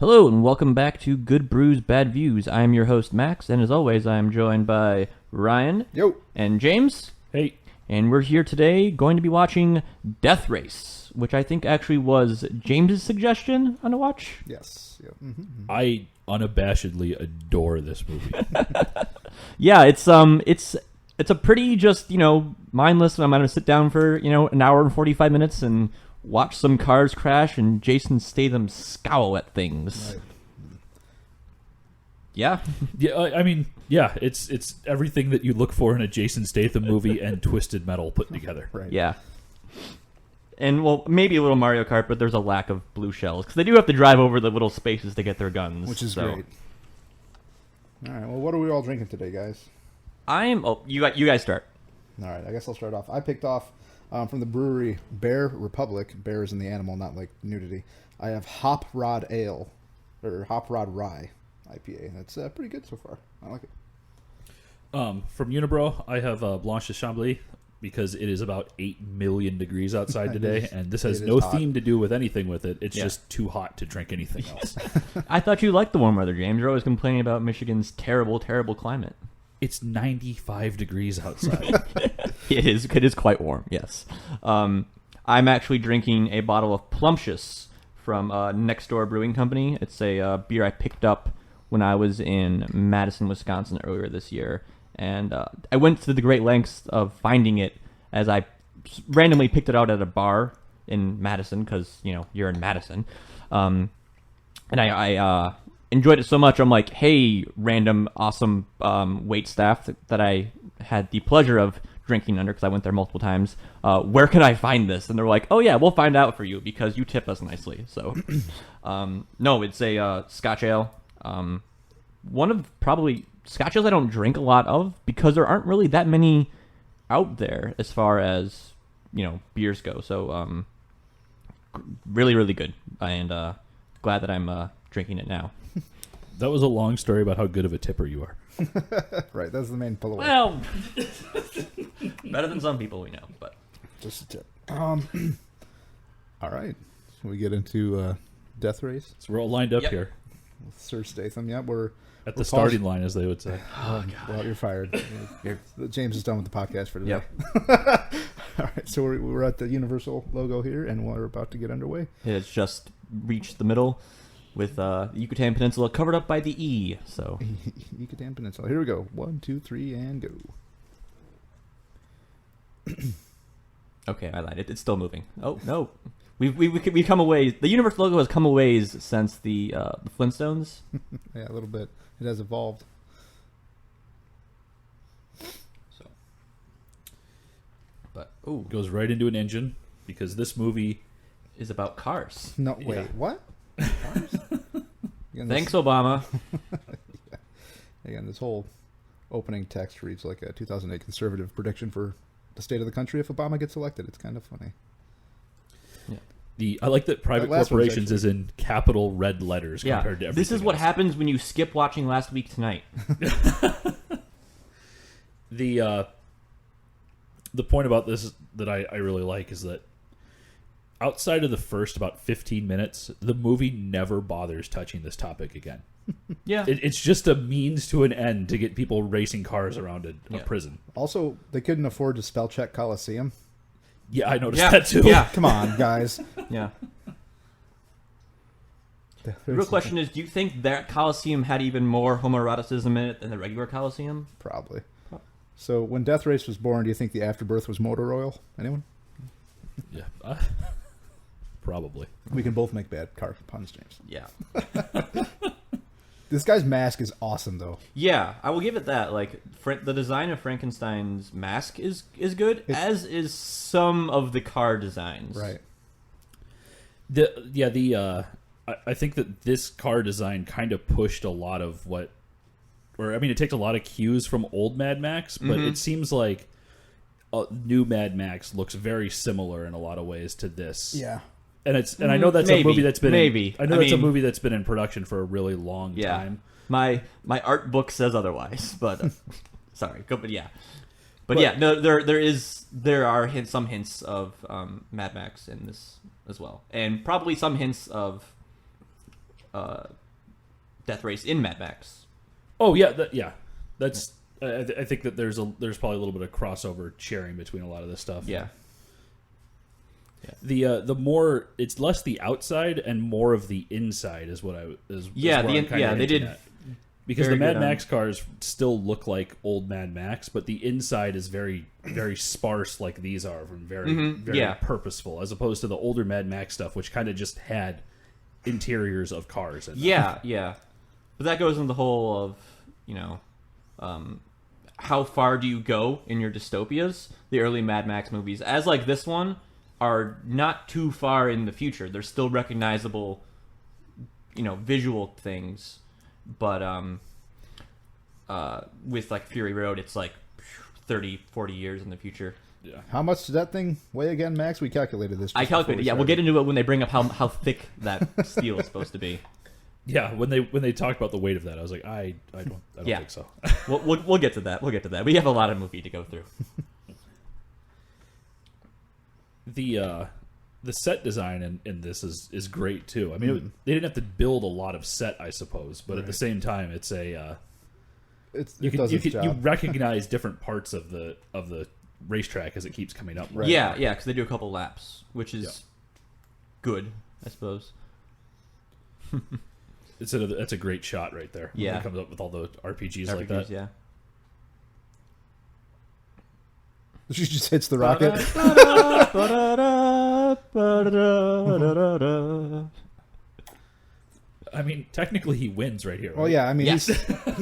Hello and welcome back to Good Brews, Bad Views. I am your host, Max, and as always, I am joined by Ryan. Yo. And James. Hey. And we're here today going to be watching Death Race, which I think actually was James's suggestion on a watch. Yes. Yep. Mm-hmm. I unabashedly adore this movie. Yeah, it's a pretty just, mindless. I'm going to sit down for, an hour and 45 minutes and watch some cars crash and Jason Statham scowl at things. Right. Yeah. Yeah, it's everything that you look for in a Jason Statham movie and Twisted Metal put together. Right. Yeah. And, well, maybe a little Mario Kart, but there's a lack of blue shells. Because they do have to drive over the little spaces to get their guns. Which is great. All right, well, what are we all drinking today, guys? You guys start. All right, I guess I'll start off. I picked off from the brewery Bear Republic. Bear is in the animal, not like nudity. I have Hop Rod Ale, or Hop Rod Rye IPA. That's pretty good so far. I like it. From Unibroue, I have Blanche de Chambly because it is about 8 million degrees outside today, and this has no theme to do with anything with it. It's just too hot to drink anything else. I thought you liked the warm weather, James. You're always complaining about Michigan's terrible, terrible climate. It's 95 degrees outside. It is quite warm, yes. I'm actually drinking a bottle of Plumptious from Next Door Brewing Company. It's a beer I picked up when I was in Madison, Wisconsin earlier this year. And I went to the great lengths of finding it as I randomly picked it out at a bar in Madison because, you're in Madison. And I enjoyed it so much, I'm like, hey, random awesome wait staff that I had the pleasure of drinking under because I went there multiple times. Where can I find this? And they're like, oh, yeah, we'll find out for you because you tip us nicely. So, no, it's a Scotch ale. One of probably Scotch ales I don't drink a lot of because there aren't really that many out there as far as, beers go. So, really, really good. And glad that I'm drinking it now. That was a long story about how good of a tipper you are. Right, that's the main pull away. Well, better than some people we know, but Just a tip. All right, so we get into Death Race. So we're all lined up here. With Sir Statham. Yeah, At the starting line, as they would say. Oh, God. Well, you're fired. James is done with the podcast for today. Yep. All right, so we're at the Universal logo here, and we're about to get underway. it's just reached the middle with the Yucatan Peninsula covered up by the E. So Yucatan Peninsula. Here we go. 1, 2, 3, and go. okay, I lied. It's still moving. Oh no, we've come a ways. The Universal logo has come a ways since the Flintstones. Yeah, a little bit. It has evolved. So, but ooh, Goes right into an engine because this movie is about cars. No, wait, Yeah. what? Cars? Again, Thanks, Obama. Again, this whole opening text reads like a 2008 conservative prediction for the state of the country if Obama gets elected. It's kind of funny. Yeah. I like that private That last corporations is in capital red letters compared to everything This is what else. happens when you skip watching Last Week Tonight. The point about this that I really like is that outside of the first about 15 minutes, the movie never bothers touching this topic again. Yeah. It's just a means to an end to get people racing cars around a prison. Also, they couldn't afford to spell check Coliseum. Yeah, I noticed that too. Yeah. Come on, guys. Yeah. The real question is, do you think that Coliseum had even more homoeroticism in it than the regular Coliseum? Probably. So, when Death Race was born, do you think the afterbirth was motor oil? Anyone? Yeah. Probably. We can both make bad car puns, James. Yeah. This guy's mask is awesome, though. Yeah, I will give it that. Like, the design of Frankenstein's mask is good, as is some of the car designs. Right. I think that this car design kind of pushed a lot of it takes a lot of cues from old Mad Max, but it seems like new Mad Max looks very similar in a lot of ways to this. Yeah. And I know that's a movie that's been a movie that's been in production for a really long time. My art book says otherwise, but sorry, but yeah. But yeah, no, there are some hints of Mad Max in this as well, and probably some hints of death race in Mad Max. Oh yeah, that's. I think that there's probably a little bit of crossover sharing between a lot of this stuff. Yeah. The more it's less the outside and more of the inside is what I is. Yeah, is where they did. At. Because the Mad Max cars still look like old Mad Max, but the inside is very, very sparse, like these are, and very purposeful, as opposed to the older Mad Max stuff, which kind of just had interiors of cars. Yeah. But that goes in the whole of, how far do you go in your dystopias? The early Mad Max movies, as like this one, are not too far in the future. They're still recognizable, visual things. But with like Fury Road, it's like 30, 40 years in the future. Yeah. How much did that thing weigh again, Max? We calculated this. I calculated. Yeah, we'll get into it when they bring up how thick that steel is supposed to be. Yeah, when they talked about the weight of that, I was like, I don't think so. We'll get to that. We'll get to that. We have a lot of movie to go through. The set design in this is great too. I mean, they didn't have to build a lot of set, I suppose, but at the same time, it's a you recognize different parts of the racetrack as it keeps coming up. Right? Yeah, because they do a couple laps, which is good, I suppose. That's a great shot right there. Yeah, when it comes up with all the RPGs like that. Yeah. She just hits the rocket. I mean, technically he wins right here. Right? Well, yeah. I mean, he's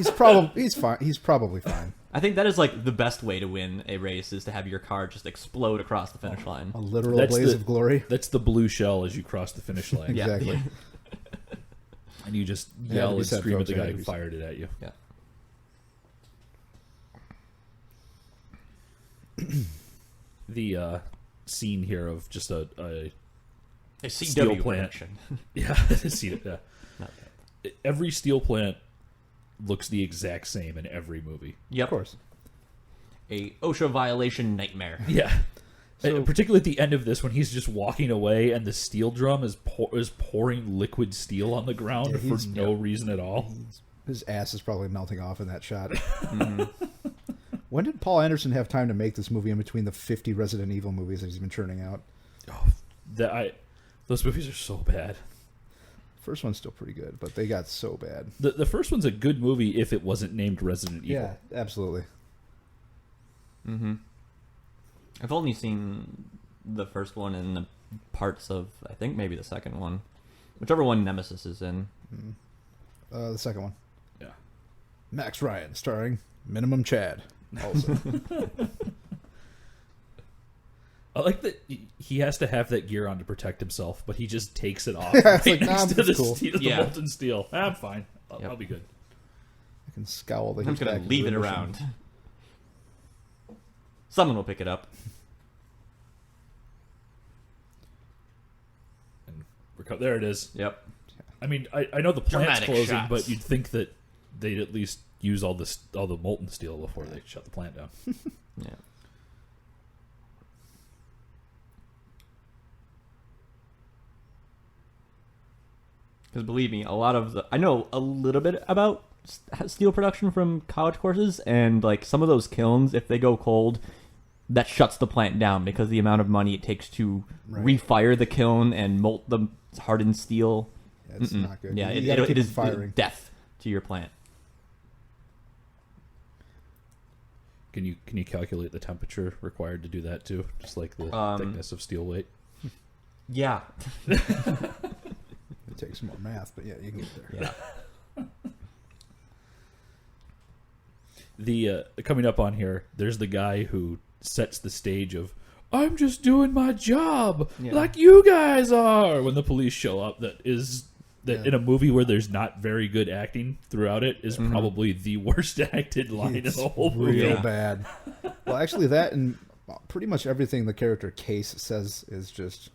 fine. He's probably fine. I think that is like the best way to win a race is to have your car just explode across the finish line. A literal blaze of glory. That's the blue shell as you cross the finish line. Exactly. And you just yell and scream at the guy who fired it at you. Yeah. The scene here of just a steel plant. Yeah, every steel plant looks the exact same in every movie. Yep. Of course. A OSHA violation nightmare. Yeah. So, particularly at the end of this, when he's just walking away and the steel drum is pouring liquid steel on the ground for no reason at all. His ass is probably melting off in that shot. Mm-hmm. When did Paul Anderson have time to make this movie in between the 50 Resident Evil movies that he's been churning out? Oh, those movies are so bad. First one's still pretty good, but they got so bad. The first one's a good movie if it wasn't named Resident Evil. Yeah, absolutely. Mm-hmm. I've only seen the first one and the parts of, I think, maybe the second one. Whichever one Nemesis is in. Mm-hmm. The second one. Yeah. Max Ryan, starring Minimum Chad. Also. I like that he has to have that gear on to protect himself, but he just takes it off It's like, nah, next to the, cool. the molten steel. I'm fine. I'll be good. I can scowl the I'm just going to leave it around. Someone will pick it up. And there it is. Yep. I mean, I know the plant's Dramatic closing, shots. but you'd think that they'd at least use all the molten steel before they shut the plant down. Yeah. Because believe me, I know a little bit about steel production from college courses, and like some of those kilns, if they go cold, that shuts the plant down because the amount of money it takes to refire the kiln and molt the hardened steel. Yeah, it's not good. Yeah, it is firing. Death to your plant. Can you calculate the temperature required to do that too? Just like the thickness of steel weight. Yeah. It takes some more math, but yeah, you can get there. Yeah. The coming up on here, there's the guy who sets the stage of I'm just doing my job like you guys are when the police show up. That in a movie where there's not very good acting throughout it is probably the worst acted line in the whole movie. Real bad. Well, actually, that and pretty much everything the character Case says is just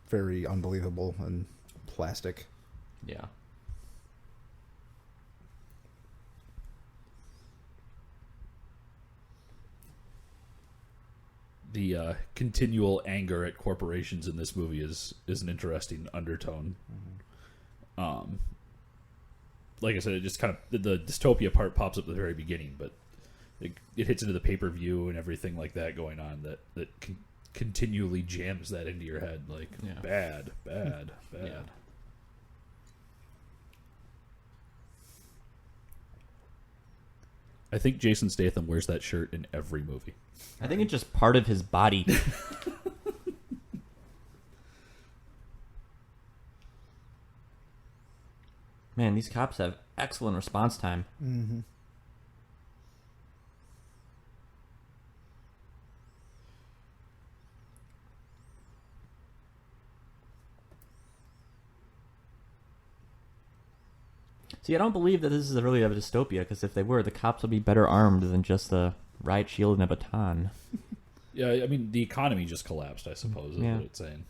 very unbelievable and plastic. Yeah. The continual anger at corporations in this movie is an interesting undertone. like I said, it just kind of the dystopia part pops up at the very beginning, but it hits into the pay-per-view and everything like that going on that continually jams that into your head like bad. Yeah. I think Jason Statham wears that shirt in every movie. I think it's just part of his body. Man, these cops have excellent response time. Mm-hmm. See, I don't believe that this is really a dystopia, because if they were, the cops would be better armed than just a riot shield and a baton. Yeah, I mean, the economy just collapsed, I suppose, is what it's saying.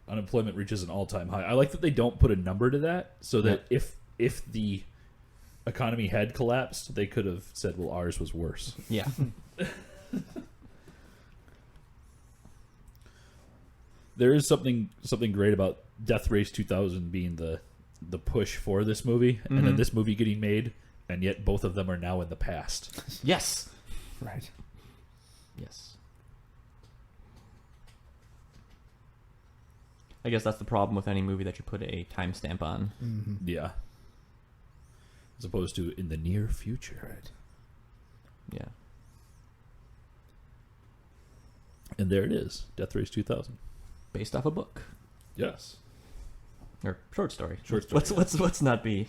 Unemployment reaches an all-time high. I like that they don't put a number to that, so that if the economy had collapsed, they could have said, well, ours was worse. Yeah. There is something great about Death Race 2000 being the push for this movie, and then this movie getting made, and yet both of them are now in the past. Yes. Right. Yes. I guess that's the problem with any movie that you put a timestamp on. Mm-hmm. Yeah. As opposed to in the near future. Right. Yeah. And there it is, Death Race 2000. Based off a book. Yes. Or short story. Short story. Let's not be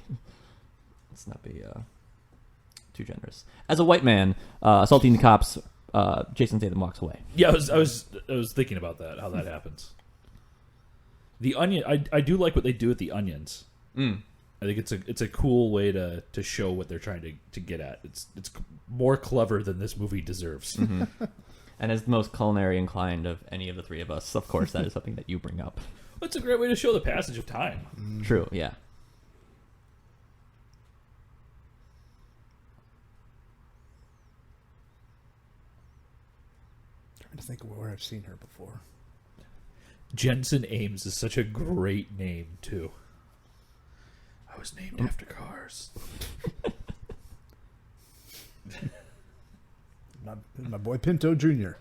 too generous. As a white man assaulting the cops, Jason Statham walks away. Yeah, I was thinking about that, how that happens. The onion, I do like what they do with the onions. I think it's a cool way to show what they're trying to get at. It's more clever than this movie deserves. Mm-hmm. And as the most culinary inclined of any of the three of us, of course, that is something that you bring up. It's a great way to show the passage of time. True, yeah. Trying to think of where I've seen her before. Jensen Ames is such a great name, too. I was named after cars. My boy Pinto Jr.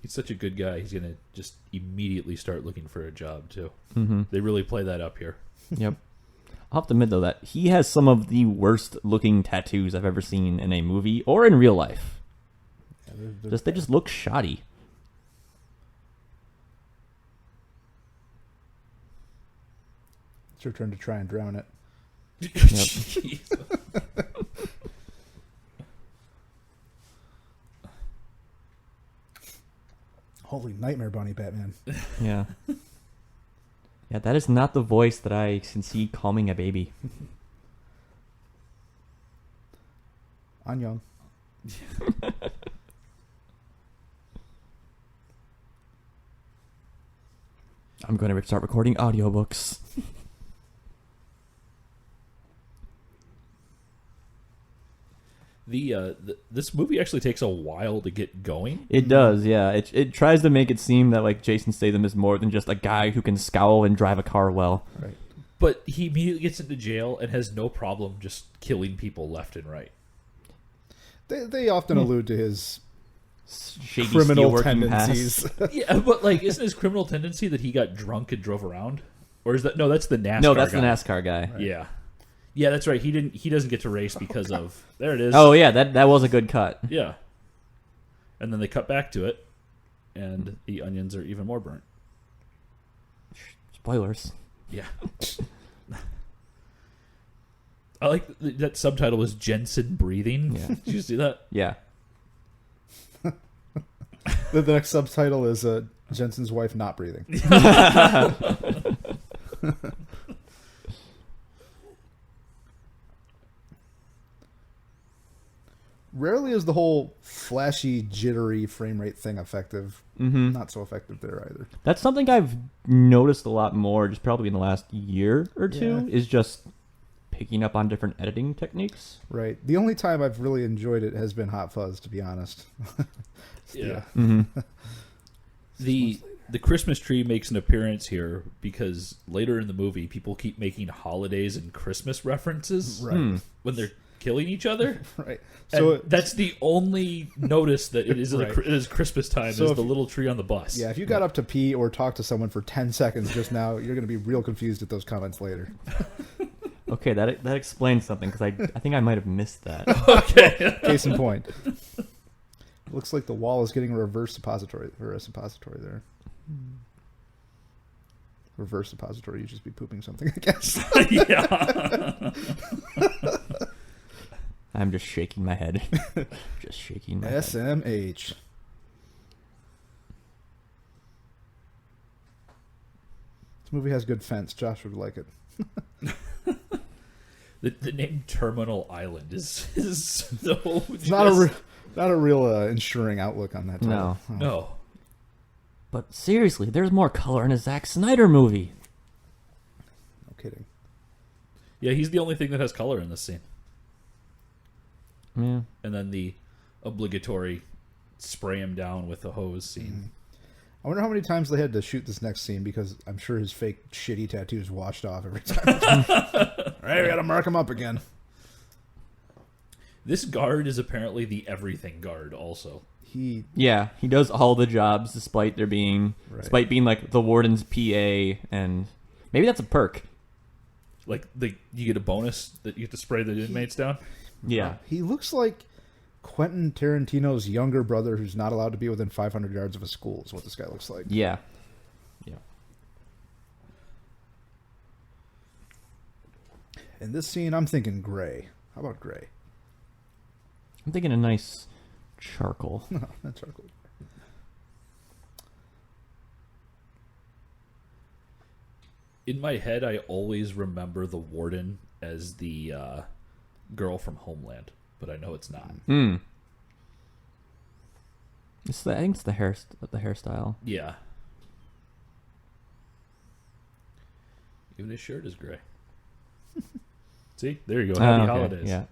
He's such a good guy. He's going to just immediately start looking for a job, too. Mm-hmm. They really play that up here. Yep. I'll have to admit, though, that he has some of the worst-looking tattoos I've ever seen in a movie or in real life. Yeah, they just look shoddy. It's your turn to try and drown it. Holy nightmare bunny, Batman. Yeah. Yeah, that is not the voice that I can see calming a baby. I'm young. I'm going to start recording audiobooks. This movie actually takes a while to get going. It does, yeah. It tries to make it seem that like Jason Statham is more than just a guy who can scowl and drive a car well. Right. But he immediately gets into jail and has no problem just killing people left and right. They often allude to his Shady criminal steelworking tendencies. past. Yeah, but like, isn't his criminal tendency that he got drunk and drove around? Or is that that's the NASCAR? No, that's guy. the NASCAR guy. Right. Yeah. Yeah, that's right. He doesn't get to race because of there it is. Oh yeah, that was a good cut. Yeah. And then they cut back to it, and the onions are even more burnt. Spoilers. Yeah. I like that subtitle was Jensen breathing. Yeah. Did you see that? Yeah. The next subtitle is Jensen's wife not breathing. Rarely is the whole flashy, jittery frame rate thing effective. Mm-hmm. Not so effective there either. That's something I've noticed a lot more, just probably in the last year or two, is just picking up on different editing techniques. Right. The only time I've really enjoyed it has been Hot Fuzz, to be honest. Yeah. Mm-hmm. the Christmas tree makes an appearance here because later in the movie, people keep making holidays and Christmas references Right. when they're killing each other. Right. So that's the only notice that it is Right. it is Christmas time. So is if the you- little tree on the bus. Yeah, if you got up to pee or talk to someone for 10 seconds just now, you're going to be real confused at those comments later. Okay, that explains something because I think I might have missed that. Okay. Case in point. Looks like the wall is getting a reverse suppository or a suppository there. Reverse suppository, you just be pooping something, I guess. Yeah. I'm just shaking my head. Just shaking my head. SMH. This movie has good fence. Josh would like it. The name Terminal Island is so. It's not a real ensuring outlook on that title. No. No. But seriously, there's more color in a Zack Snyder movie. No kidding. Yeah, he's the only thing that has color in this scene. Yeah. And then the obligatory spray him down with the hose scene. I wonder how many times they had to shoot this next scene because I'm sure his fake shitty tattoos washed off every time. All right, we got to mark him up again. This guard is apparently the everything guard also. He does all the jobs despite being like the warden's PA, and maybe that's a perk. Like you get a bonus that you get to spray the inmates down. Yeah. He looks like Quentin Tarantino's younger brother who's not allowed to be within 500 yards of a school is what this guy looks like. Yeah. Yeah. In this scene, I'm thinking gray. How about gray? I'm thinking a nice charcoal. No, that's charcoal. In my head, I always remember the warden as the girl from Homeland, but I know it's not. I think it's the hairstyle. Yeah. Even his shirt is gray. See? There you go. Happy Okay, holidays. Yeah.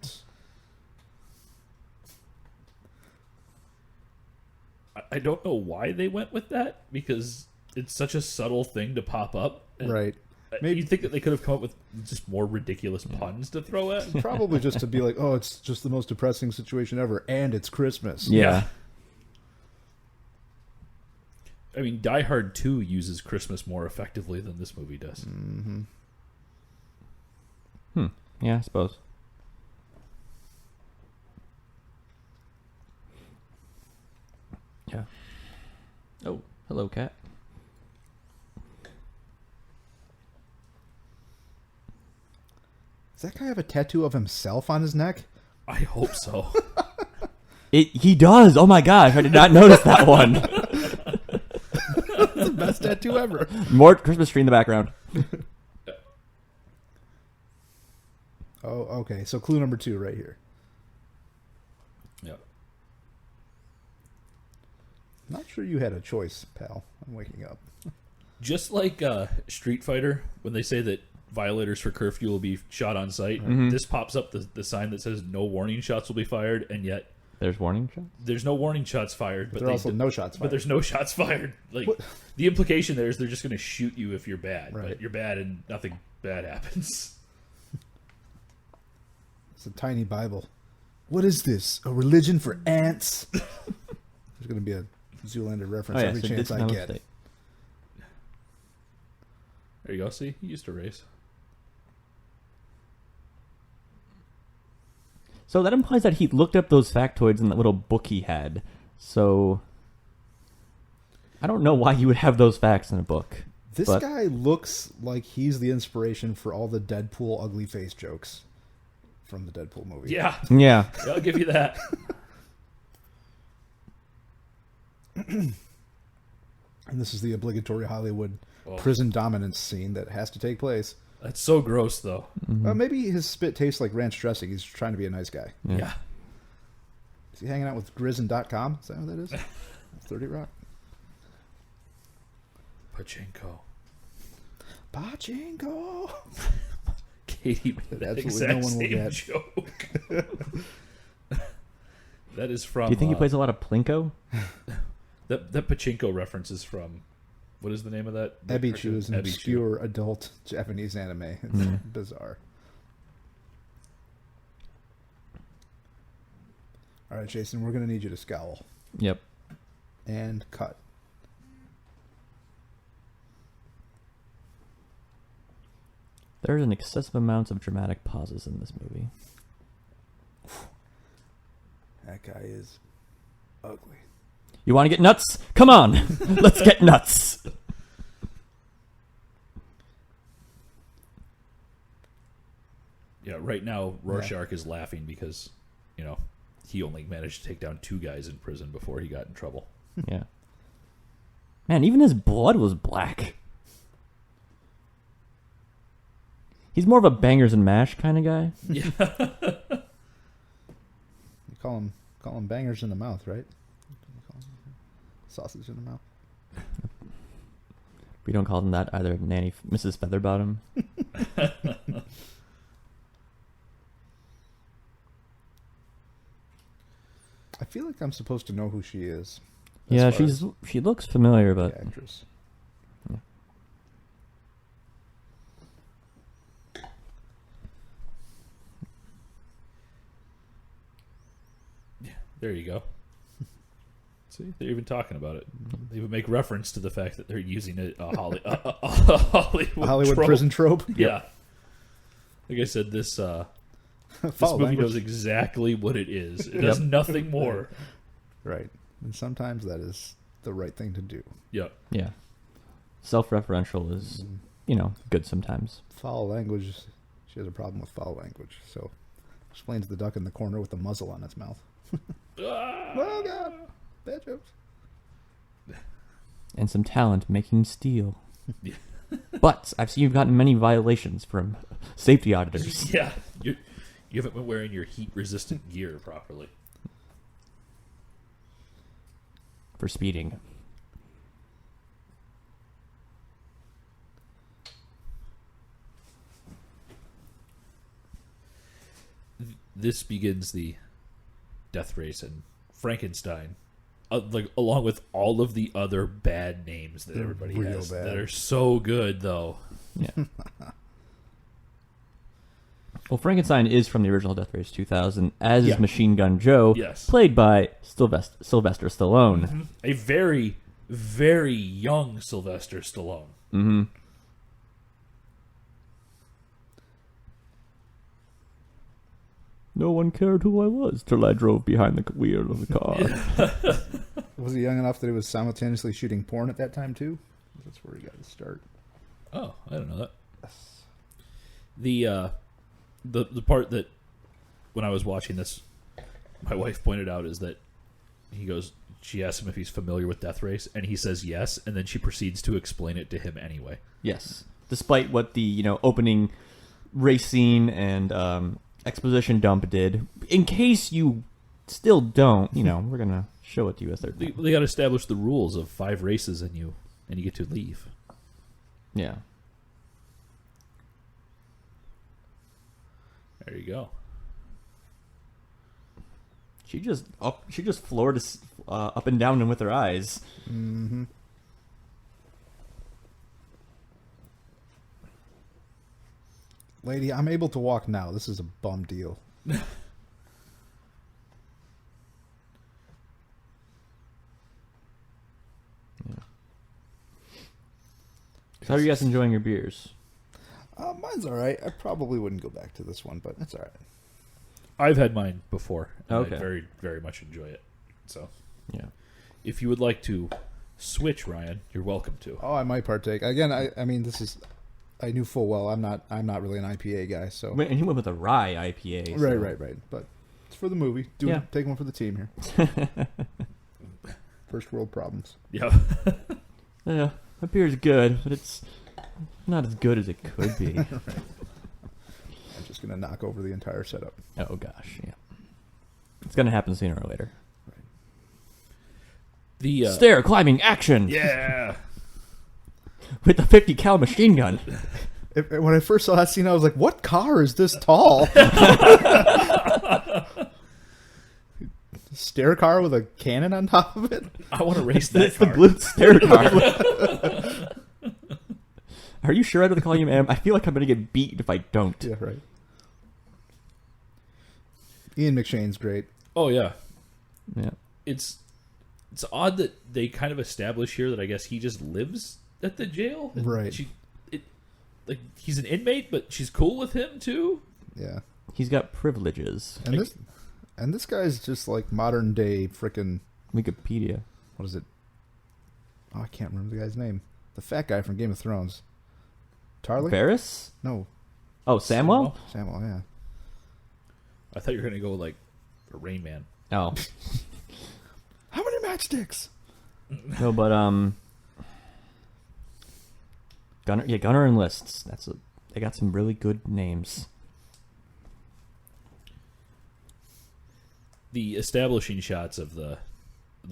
I don't know why they went with that, because it's such a subtle thing to pop up. And Right. Maybe you'd think that they could have come up with just more ridiculous puns to throw at. Probably just to be like, oh, it's just the most depressing situation ever, and it's Christmas. Yeah. I mean, Die Hard 2 uses Christmas more effectively than this movie does. Mm-hmm. Yeah, I suppose. Yeah. Oh, hello, cat. Does that guy have a tattoo of himself on his neck? I hope so. He does. Oh my gosh, I did not notice that one. The best tattoo ever. More Christmas tree in the background. Oh, okay. So clue number 2 right here. Yeah. Not sure you had a choice, pal. I'm waking up. Just like Street Fighter, when they say that violators for curfew will be shot on sight, this pops up the sign that says no warning shots will be fired, and yet There's warning shots? there's no warning shots fired. But there are also no shots But fired. there's no shots fired. Like What? the implication there is they're just going to shoot you if you're bad. Right. But you're bad and nothing bad happens. It's a tiny Bible. What is this? A religion for ants? There's going to be a Zoolander reference every so chance this is I my get. mistake. There you go. See, he used to race. So that implies that he looked up those factoids in that little book he had. So I don't know why you would have those facts in a book. This but- guy looks like he's the inspiration for all the Deadpool ugly face jokes from the Deadpool movie. Yeah, Yeah. I'll give you that. And this is the obligatory Hollywood Oh. prison dominance scene that has to take place. That's so gross, though. Maybe his spit tastes like ranch dressing. He's trying to be a nice guy. Yeah. Is he hanging out with Grizzin.com? Is that what that is? 30 Rock? Pachinko. Pachinko! Katie made that Absolutely no exact one will same get. joke. That is from. Do you think he plays a lot of Plinko? That Pachinko reference is from What is the name of that? Ebichu is an Ebichu. obscure adult Japanese anime. It's bizarre. All right, Jason, we're going to need you to scowl. Yep. And cut. There's an excessive amount of dramatic pauses in this movie. That guy is ugly. You want to get nuts? Come on! Let's get nuts! Yeah, right now Rorschach is laughing because, he only managed to take down 2 guys in prison before he got in trouble. Yeah. Man, even his blood was black. He's more of a bangers and mash kind of guy. Yeah. You call him bangers in the mouth, right? Sausage in the mouth. We don't call them that either, Nanny Mrs. Featherbottom. I feel like I'm supposed to know who she is. Yeah, as far as she looks familiar, but the actress. Yeah, there you go. See, they're even talking about it. They even make reference to the fact that they're using a Hollywood trope. Prison trope. Yeah. Like I said, this movie knows exactly what it is. It does nothing more. Right. And sometimes that is the right thing to do. Yep. yeah. Self-referential is, good sometimes. Foul language. She has a problem with foul language. So explains the duck in the corner with the muzzle on its mouth. Oh, God. Bad jokes. And some talent making steel. But I've seen you've gotten many violations from safety auditors. Yeah. You haven't been wearing your heat-resistant gear properly. For speeding. This begins the death race, and Frankenstein, along with all of the other bad names that everybody real has, bad. that are so good, though. Yeah. Well, Frankenstein is from the original Death Race 2000, as is Machine Gun Joe, Yes. played by Sylvester Stallone. Mm-hmm. A very, very young Sylvester Stallone. Mm-hmm. No one cared who I was till I drove behind the wheel of the car. Was he young enough that he was simultaneously shooting porn at that time, too? That's where he got his start. Oh, I don't know that. The part that when I was watching this, my wife pointed out is that she asks him if he's familiar with Death Race, and he says yes, and then she proceeds to explain it to him anyway. Yes. Despite what the, opening race scene and exposition dump did. In case you still don't, we're going to show it to you as they're... They got to establish the rules of 5 races and you get to leave. Yeah. There you go. She just floored us up and down and with her eyes. Mm-hmm. Lady, I'm able to walk now. This is a bum deal. So how are you guys enjoying your beers? Mine's all right. I probably wouldn't go back to this one, but it's all right. I've had mine before, and Okay. I very, very much enjoy it. So, Yeah. if you would like to switch, Ryan, you're welcome to. Oh, I might partake. Again, I mean, this is... I knew full well I'm not really an IPA guy, so... And he went with a rye IPA. So. Right. But it's for the movie. Take one for the team here. First world problems. Yeah. Yeah, that beer's good, but it's not as good as it could be. Right. I'm just going to knock over the entire setup. Oh, gosh, yeah. It's going to happen sooner or later. The Stair climbing action! Yeah. With the 50 cal machine gun. When I first saw that scene, I was like, what car is this tall? Stair car with a cannon on top of it? I want to race that It's the car. blue stair car. Are you sure I'd rather call you ma'am? I feel like I'm going to get beat if I don't. Yeah, right. Ian McShane's great. Oh yeah, Yeah. it's odd that they kind of establish here that I guess he just lives at the jail. And Right. Like he's an inmate, but she's cool with him too. Yeah. He's got privileges. And this guy's just like modern day frickin' Wikipedia. what is it? Oh, I can't remember the guy's name. The fat guy from Game of Thrones. Tarly? Varys? No, Oh, Samwell? Samuel. Yeah. I thought you were gonna go like a Rain Man. Oh. How many matchsticks? No, but Gunner enlists. They got some really good names. The establishing shots of the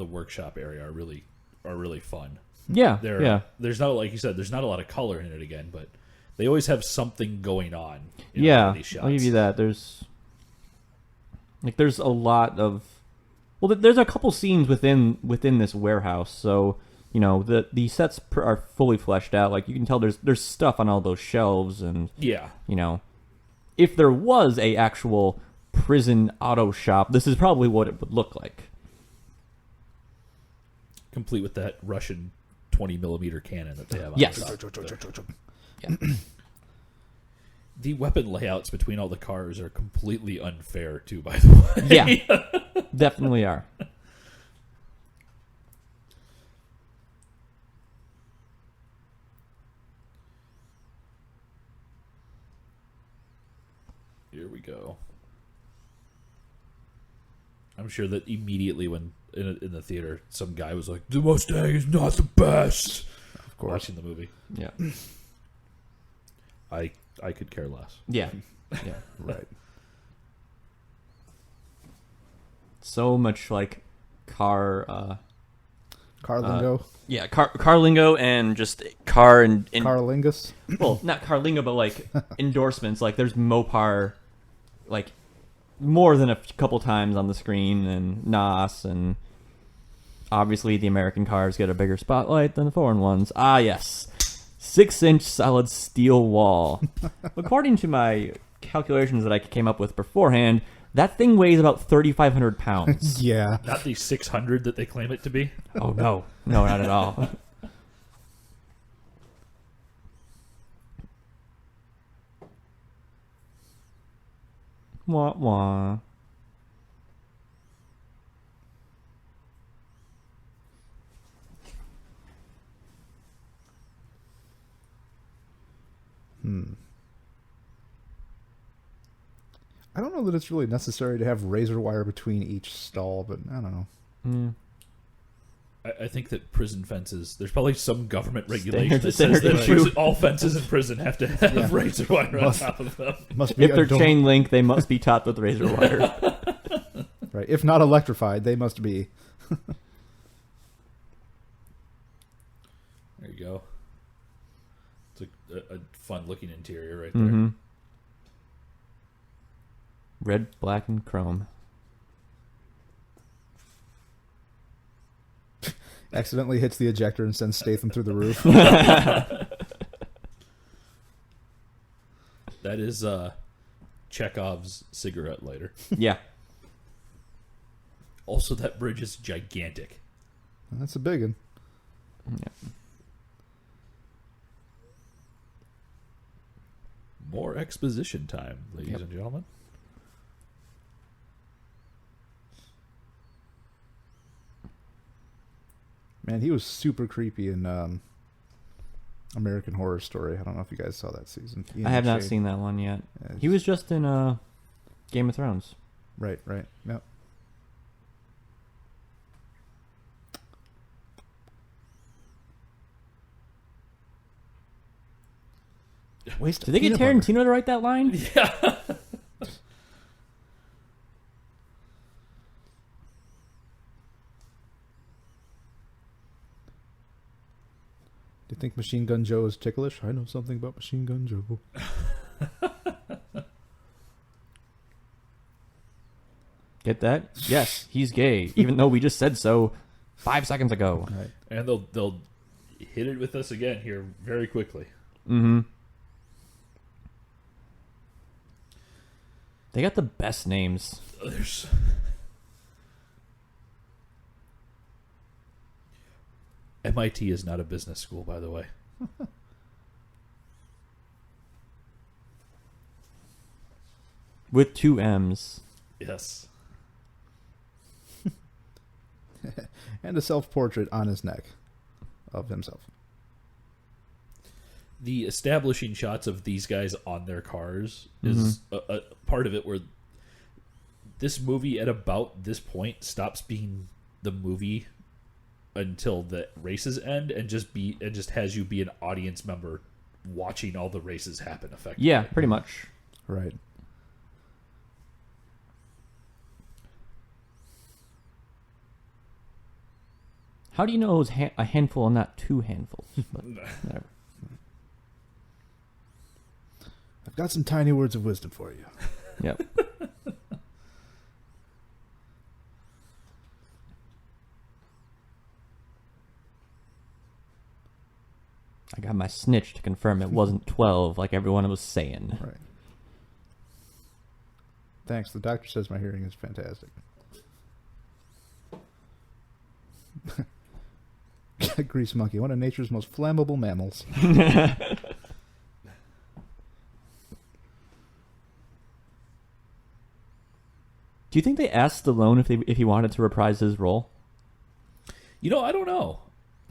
workshop area are really fun. Yeah. Yeah. There's not, like you said, there's not a lot of color in it again, but they always have something going on. In Yeah. these shots. I'll give you that. There's a lot of there's a couple scenes within this warehouse, so the sets are fully fleshed out. Like you can tell there's stuff on all those shelves, and Yeah. If there was a actual prison auto shop, this is probably what it would look like. Complete with that Russian 20mm cannon that they have on Yes. the top. Yeah. The weapon layouts between all the cars are completely unfair too, by the way. Yeah. Definitely are. Here we go. I'm sure that immediately when in the theater, some guy was like, "The Mustang is not the best." Of course. Watching the movie, Yeah. I could care less. Yeah. Yeah. Right. So much like car Carlingo. yeah, car lingo and just car and Carlingus. well, not car lingo, but like endorsements. Like there's Mopar, like more than a couple times on the screen, and NOS, and obviously the American cars get a bigger spotlight than the foreign ones. Ah, yes, 6-inch solid steel wall. According to my calculations that I came up with beforehand, that thing weighs about 3,500 pounds. Yeah. Not the 600 that they claim it to be. Oh no, not at all. Wah wah. I don't know that it's really necessary to have razor wire between each stall, but I don't know. Mm. I think that prison fences, there's probably some government regulation that Standard says that issue. all fences in prison have to have razor wire on top of them. Must be If they're adorn- chain link, they must be topped with razor wire. right. If not electrified, they must be. There you go. It's a fun looking interior right there. Mm-hmm. Red, black, and chrome. Accidentally hits the ejector and sends Statham through the roof. That is Chekhov's cigarette lighter. Yeah. Also, that bridge is gigantic. That's a big one. Yeah. More exposition time, ladies and gentlemen. Man, he was super creepy in American Horror Story. I don't know if you guys saw that season. Ian I have not McShane. seen that one yet. Yeah, He was just in Game of Thrones. Right. Yep. Waste Did they get peanut butter. Tarantino to write that line? Yeah. Do you think Machine Gun Joe is ticklish? I know something about Machine Gun Joe. Get that? Yes, he's gay, even though we just said so 5 seconds ago. Right. And they'll hit it with us again here very quickly. Mm-hmm. They got the best names. There's... MIT is not a business school, by the way. With 2 M's. Yes. And a self-portrait on his neck of himself. The establishing shots of these guys on their cars is a part of it where this movie at about this point stops being the movie until the races end and just has you be an audience member watching all the races happen effectively. Yeah, pretty much. Right. How do you know it was a handful and not 2 handfuls? But whatever. I've got some tiny words of wisdom for you. Yep. I got my snitch to confirm it wasn't 12 like everyone was saying. Right. Thanks. The doctor says my hearing is fantastic. Grease monkey, one of nature's most flammable mammals. Do you think they asked Stallone if he wanted to reprise his role? You know, I don't know.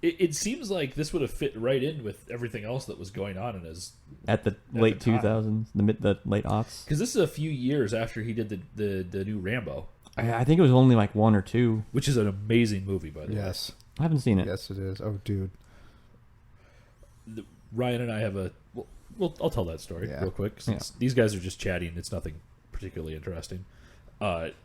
It seems like this would have fit right in with everything else that was going on in his... At the late 2000s, the late aughts? Because this is a few years after he did the new Rambo. I think it was only like 1 or 2. Which is an amazing movie, by the way. Yes. I haven't seen it. Yes, it is. Oh, dude. Ryan and I have a... Well, I'll tell that story real quick. Since these guys are just chatting. It's nothing particularly interesting.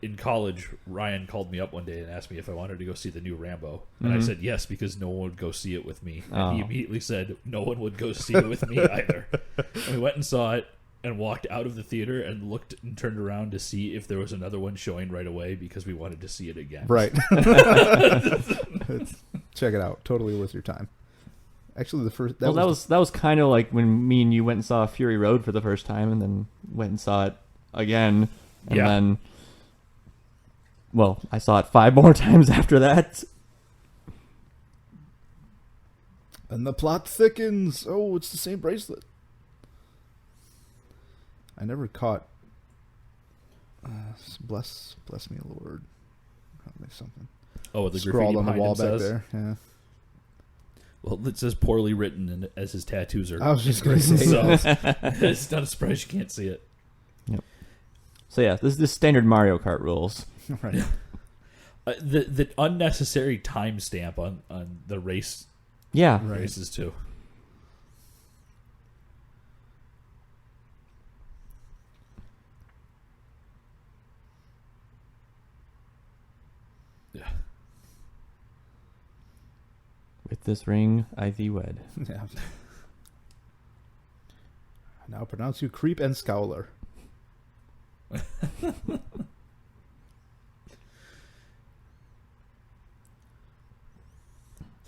In college, Ryan called me up one day and asked me if I wanted to go see the new Rambo. And I said yes, because no one would go see it with me. And he immediately said no one would go see it with me either. And we went and saw it and walked out of the theater and looked and turned around to see if there was another one showing right away because we wanted to see it again. Right. Check it out. Totally worth your time. Actually, the first... That was kind of like when me and you went and saw Fury Road for the first time and then went and saw it again. And then... Well, I saw it 5 more times after that. And the plot thickens. Oh, it's the same bracelet. I never caught... bless me, Lord. Help me something. Oh, the scrawled graffiti on the behind wall him back says? there. Yeah. Well, it says poorly written, and as his tattoos are... I was just going to say. So it's not a surprise you can't see it. Yep. So yeah, this is the standard Mario Kart rules. Right. The unnecessary timestamp on the race Yeah. Right. races too. Yeah. With this ring, I thee wed. Yeah. I now pronounce you creep and scowler. It's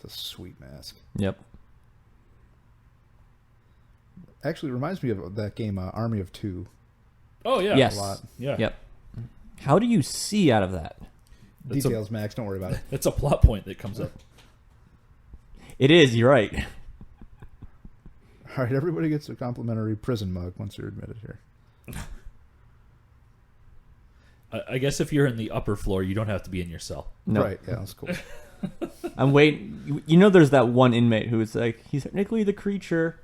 a sweet mask. Yep. Actually, reminds me of that game, Army of Two. Oh yeah. Yes. A lot. Yeah. Yep. How do you see out of that? That's Details, Max. Don't worry about it. That's a plot point that comes up. It is. You're right. All right, everybody gets a complimentary prison mug once you're admitted here. I guess if you're in the upper floor, you don't have to be in your cell. No. Right, yeah, that's cool. I'm waiting. You know, there's that one inmate who's like, he's technically the creature.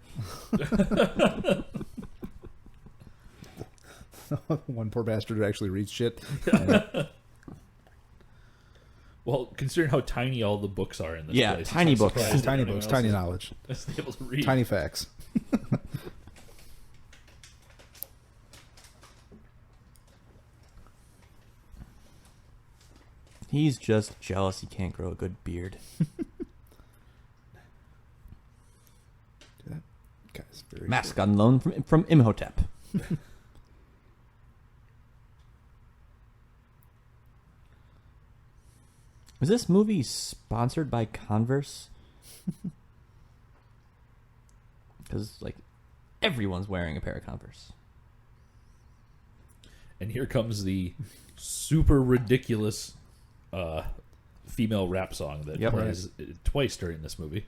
One poor bastard who actually reads shit. Well, considering how tiny all the books are in this Yeah, place. tiny I'm books. surprised Tiny anyone books, else tiny is knowledge, able to read. tiny facts. He's just jealous he can't grow a good beard. That guy's very Mask on loan from Imhotep. Was this movie sponsored by Converse? Because like everyone's wearing a pair of Converse. And here comes the super ridiculous female rap song that plays twice during this movie.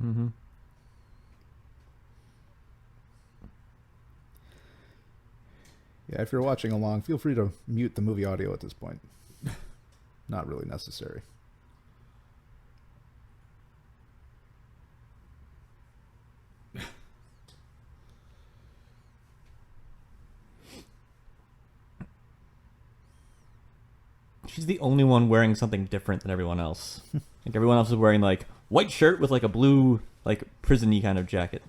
Mm-hmm. Yeah, if you're watching along, feel free to mute the movie audio at this point. Not really necessary. She's the only one wearing something different than everyone else. Like everyone else is wearing like white shirt with like a blue like prison-y kind of jacket.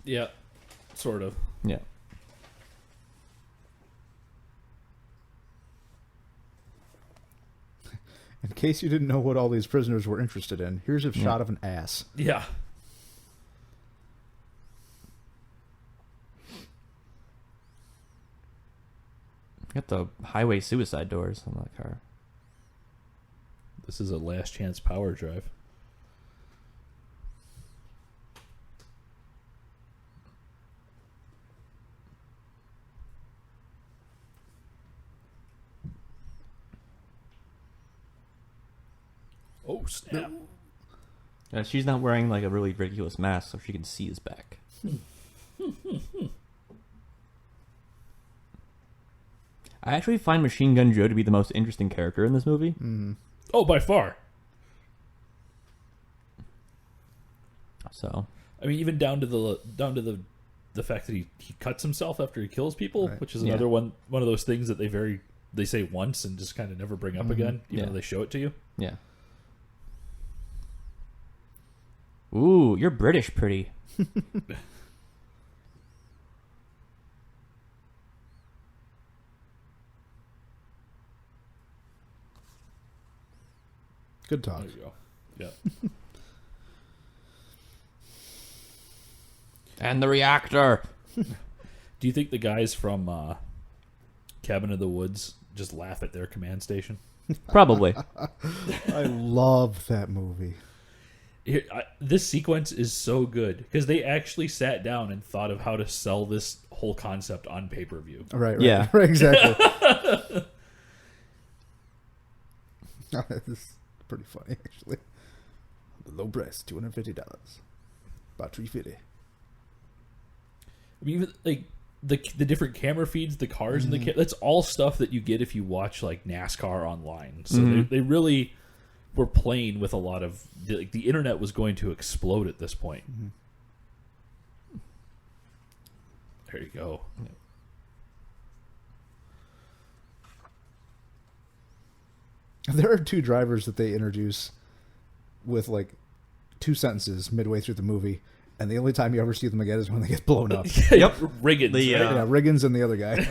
Yeah, sort of. Yeah. In case you didn't know what all these prisoners were interested in, here's a shot of an ass. Yeah. Got the highway suicide doors on that car. This is a last chance power drive. Oh, snap. She's not wearing like a really ridiculous mask so she can see his back. I actually find Machine Gun Joe to be the most interesting character in this movie. Mm. Oh, by far. So, I mean, even down to the fact that he cuts himself after he kills people, Right. which is another one of those things that they say once and just kind of never bring up again, even though they show it to you. yeah. Ooh, you're British pretty. Good talk. There you go. Yeah. And the reactor. Do you think the guys from Cabin in the Woods just laugh at their command station? Probably. I love that movie. This sequence is so good because they actually sat down and thought of how to sell this whole concept on pay-per-view. Right. Yeah. Right, exactly. This is pretty funny, actually. The low price, $250. About $350. I mean, even like the different camera feeds, the cars, and that's all stuff that you get if you watch like NASCAR online. So they really were playing with a lot of the internet was going to explode at this point. There you go. There are two drivers that they introduce with like 2 sentences midway through the movie, and the only time you ever see them again is when they get blown up. Yep, Riggins. The, right? Yeah, Riggins and the other guy.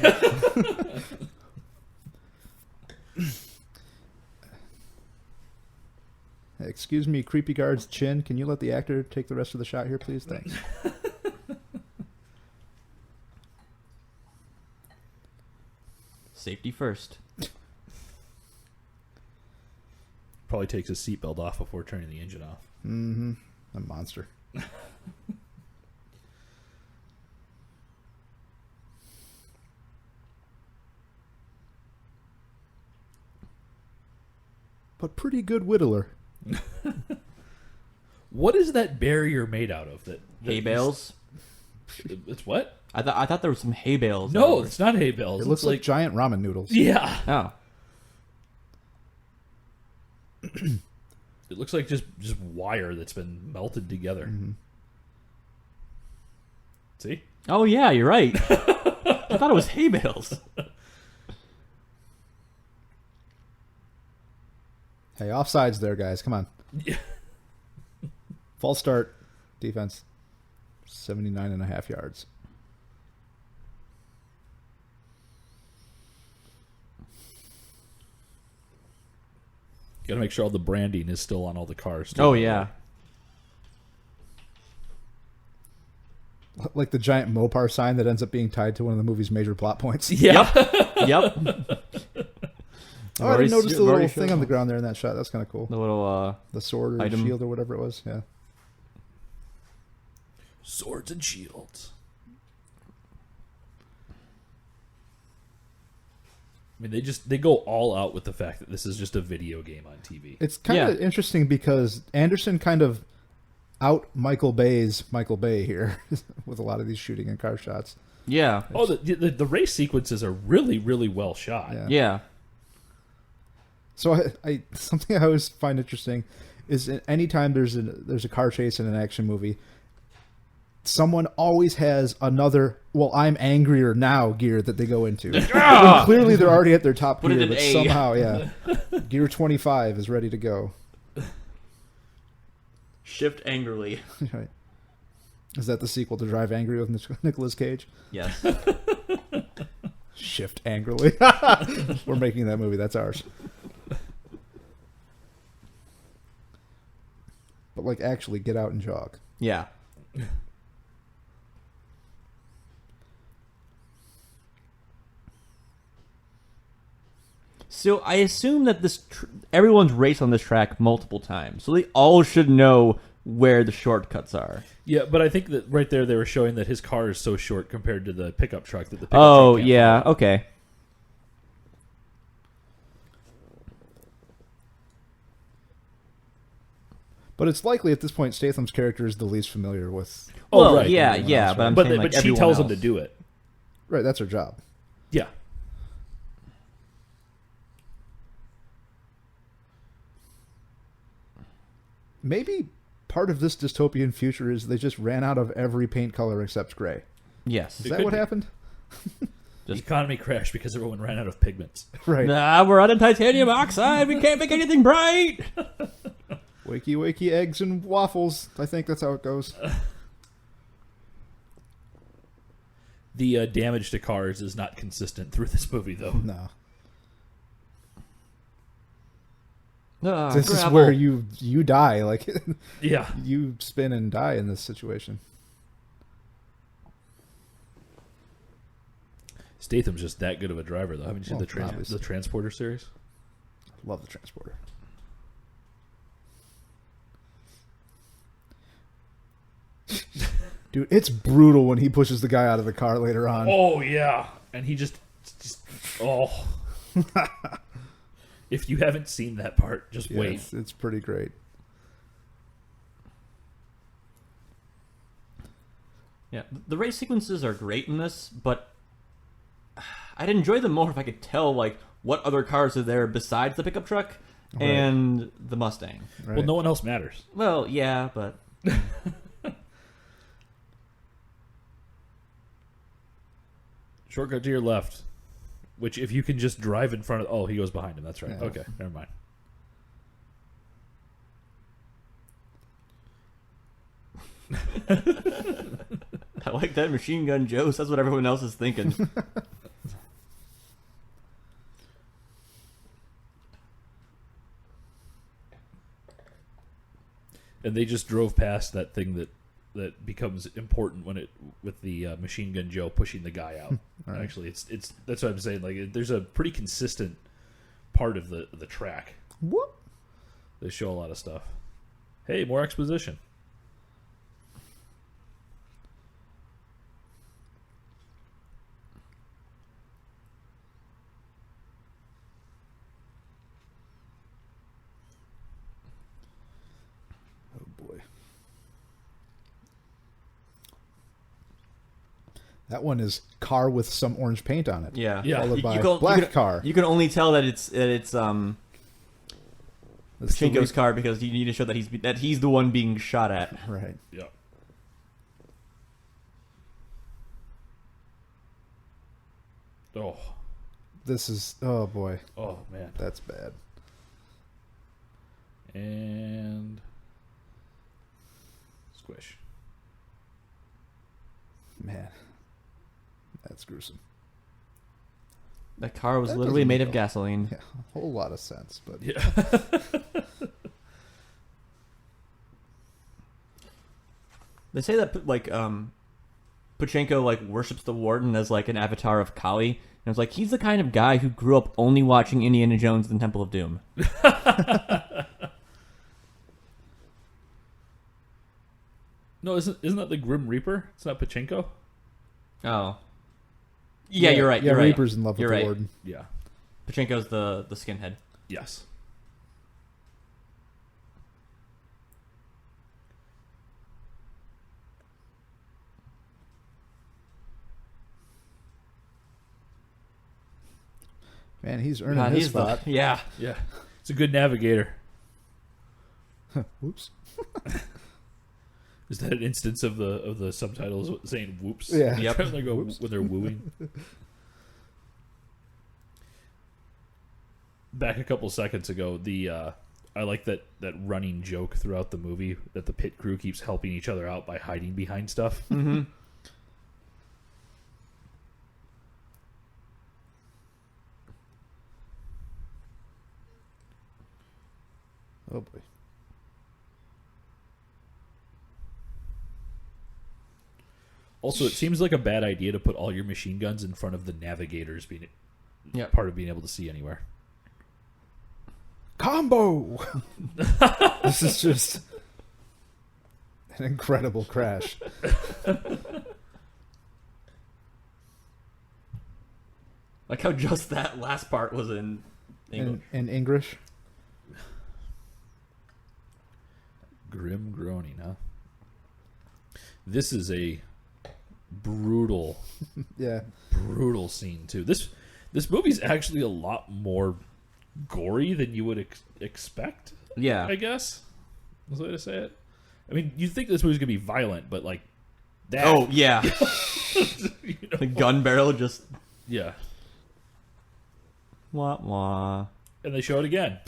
Excuse me, creepy guard's chin. Can you let the actor take the rest of the shot here, please? Thanks. Safety first. Probably takes his seatbelt off before turning the engine off. Mm-hmm. A monster. But pretty good whittler. What is that barrier made out of? That Hay bales. It's what? I thought there were some hay bales. No, it's not hay bales. It looks It's like giant ramen noodles. Yeah. Oh. It looks like just wire that's been melted together. Mm-hmm. See? Oh yeah, you're right. I thought it was hay bales. Hey, offsides there, guys. Come on. Yeah. False start. Defense. 79.5 yards. Got to make sure all the branding is still on all the cars. Too. Oh yeah. Like the giant Mopar sign that ends up being tied to one of the movie's major plot points. Yeah. Yep. Oh, I didn't notice the little thing on the ground there in that shot. That's kind of cool. The little The sword or item. shield or whatever it was. Yeah. Swords and shields. I mean, they go all out with the fact that this is just a video game on TV. It's kind of interesting because Anderson kind of out Michael Bay here with a lot of these shooting and car shots. Yeah. Oh, the race sequences are really, really well shot. Yeah. So I something I always find interesting is anytime there's a car chase in an action movie, someone always has another, well, I'm angrier now gear that they go into. When clearly they're already at their top Put it gear, in but A. somehow, gear 25 is ready to go. Shift angrily. Right. Is that the sequel to Drive Angry with Nicolas Cage? Yes. Shift angrily. We're making that movie. That's ours. But like, actually get out and jog. Yeah. So I assume that everyone's raced on this track multiple times, so they all should know where the shortcuts are. Yeah, but I think that right there they were showing that his car is so short compared to the pickup truck that the pickup Oh, truck can't yeah, follow. okay. But it's likely at this point Statham's character is the least familiar with. Oh, Well, right. yeah, Everyone yeah, else, but I'm But saying, like, she everyone tells him else. to do it. Right, that's her job. Yeah. Maybe part of this dystopian future is they just ran out of every paint color except gray. Yes. Is It that could what be. happened? The economy crashed because everyone ran out of pigments. Right. Nah, we're out of titanium oxide. We can't make anything bright. Wakey, wakey, eggs and waffles. I think that's how it goes. The damage to cars is not consistent through this movie, though. No. Ah, This is gravel. where you die. Like, Yeah. you spin and die in this situation. Statham's just that good of a driver, though. Haven't you seen Well, obviously. the Transporter series? Love the Transporter. Dude, it's brutal when he pushes the guy out of the car later on. Oh, yeah. And he just oh. If you haven't seen that part, just Yeah, wait. it's pretty great. Yeah, the race sequences are great in this, but I'd enjoy them more if I could tell, like, what other cars are there besides the pickup truck and the Mustang. Right? Well, no one else matters. Well, yeah, but Shortcut to your left. Which, if you can just drive in front of... Oh, he goes behind him. That's right. Yeah. Okay, never mind. I like that Machine Gun Joe says what everyone else is thinking. And they just drove past that thing that becomes important when it with the Machine Gun Joe pushing the guy out. Right. Actually, it's that's what I'm saying. Like, there's a pretty consistent part of the track. What? They show a lot of stuff. Hey, more exposition. Oh boy. That one is car with some orange paint on it. Yeah, Yeah. Followed You- by you can- black you can- car. You can only tell that it's That's the Pachinko's car because you need to show that he's the one being shot at. Right. Yeah. Oh, This is, oh boy, oh man. that's bad. And squish. Man, that's gruesome. That car was That literally doesn't made make of a- gasoline. Yeah, a whole lot of sense, but Yeah. They say that Pachinko like worships the warden as like an avatar of Kali, and it's like he's the kind of guy who grew up only watching Indiana Jones and the Temple of Doom. No, isn't that the Grim Reaper? It's not Pachinko? Oh. Yeah, you're right. Yeah, You're right. Reaper's in love with You're the right. warden. Yeah. Pachinko's the skinhead. Yes. Man, he's earning God, his he's spot. yeah. Yeah. It's a good navigator. Whoops. Is that an instance of the subtitles saying whoops? Yeah. Yep. They go when they're wooing. Back a couple seconds ago, I like that running joke throughout the movie that the pit crew keeps helping each other out by hiding behind stuff. Mm-hmm. Oh boy. Also, it seems like a bad idea to put all your machine guns in front of the navigators being Yep. part of being able to see anywhere. Combo! This is just an incredible crash. Like how just that last part was in English. In English. Grim groaning, huh? This is a brutal Yeah. scene too. This movie's actually a lot more gory than you would expect. Yeah. I guess is the way to say it. I mean, you'd think this movie's gonna be violent, but like that. Oh yeah. You know? The gun barrel just Yeah, wah wah. and they show it again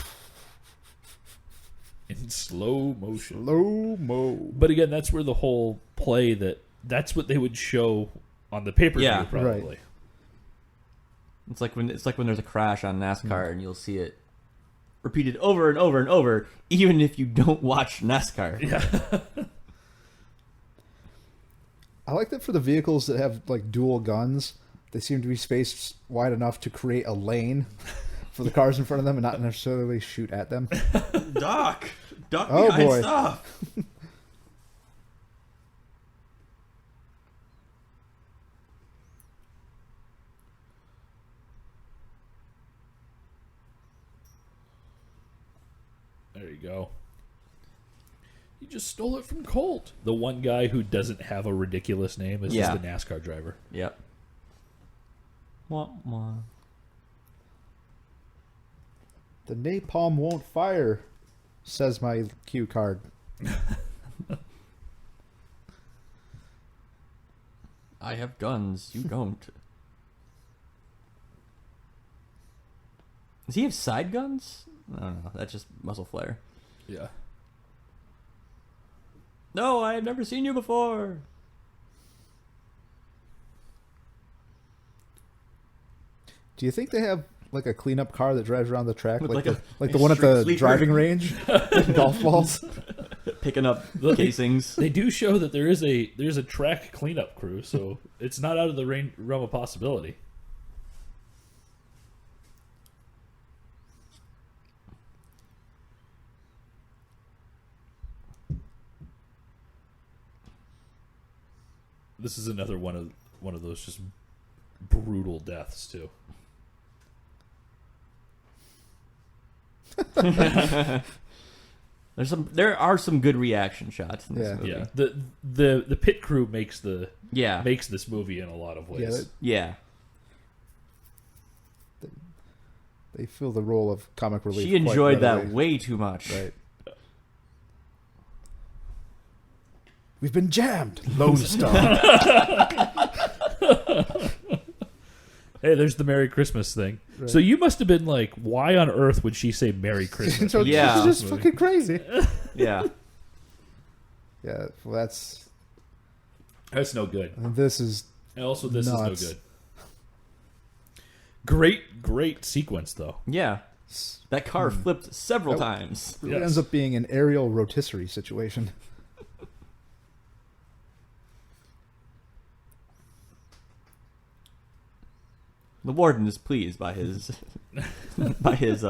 in slow motion. Slow mo. But again, that's where the whole play that's what they would show on the pay-per-view, Yeah. probably. Right. It's like when there's a crash on NASCAR and you'll see it repeated over and over and over, even if you don't watch NASCAR. Yeah. I like that for the vehicles that have like dual guns, they seem to be spaced wide enough to create a lane for the cars in front of them and not necessarily shoot at them. Doc Oh, behind boy. stuff. There you go. You just stole it from Colt. The one guy who doesn't have a ridiculous name is Yeah. just the NASCAR driver. Yep. Wah wah. The napalm won't fire, says my cue card. I have guns. You don't. Does he have side guns? I don't know. That's just muzzle flare. Yeah. No, I have never seen you before. Do you think they have like a cleanup car that drives around the track, With like like the, a the one at the street sweeper? driving range, golf balls? Picking up Look, casings. They do show that there's a track cleanup crew, so it's not out of the realm of possibility. This is another one of those just brutal deaths too. There are some good reaction shots in this Yeah. movie. Yeah, the pit crew makes this movie in a lot of ways. Yeah, Yeah. they fill the role of comic relief. She enjoyed quite that readily. way too much. Right. We've been jammed. Lone Star. Hey, there's the Merry Christmas thing. Right. So you must have been like, why on earth would she say Merry Christmas? So Yeah. This is just fucking crazy. Yeah. Yeah, well, that's That's no good. this is And also, this Nuts. is no good. Great sequence, though. Yeah. That car flipped several That- times. it Yes. ends up being an aerial rotisserie situation. The warden is pleased by his by his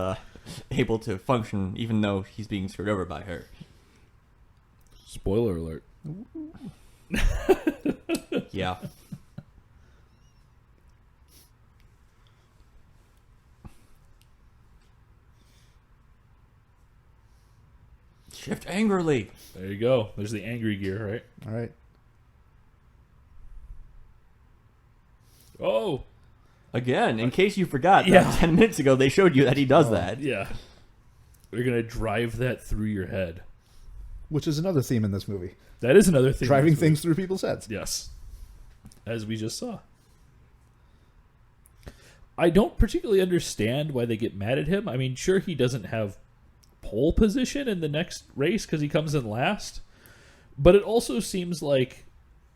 able to function even though he's being screwed over by her. Spoiler alert. Yeah. Shift angrily. There you go. There's the angry gear, right? All right. Oh, Again, in case you forgot, Yeah. 10 minutes ago they showed you that he does that. yeah. We're gonna drive that through your head. Which is another theme in this movie. That is another thing. Driving that's weird. things through people's heads. Yes. As we just saw. I don't particularly understand why they get mad at him. I mean, sure, he doesn't have pole position in the next race because he comes in last. But it also seems like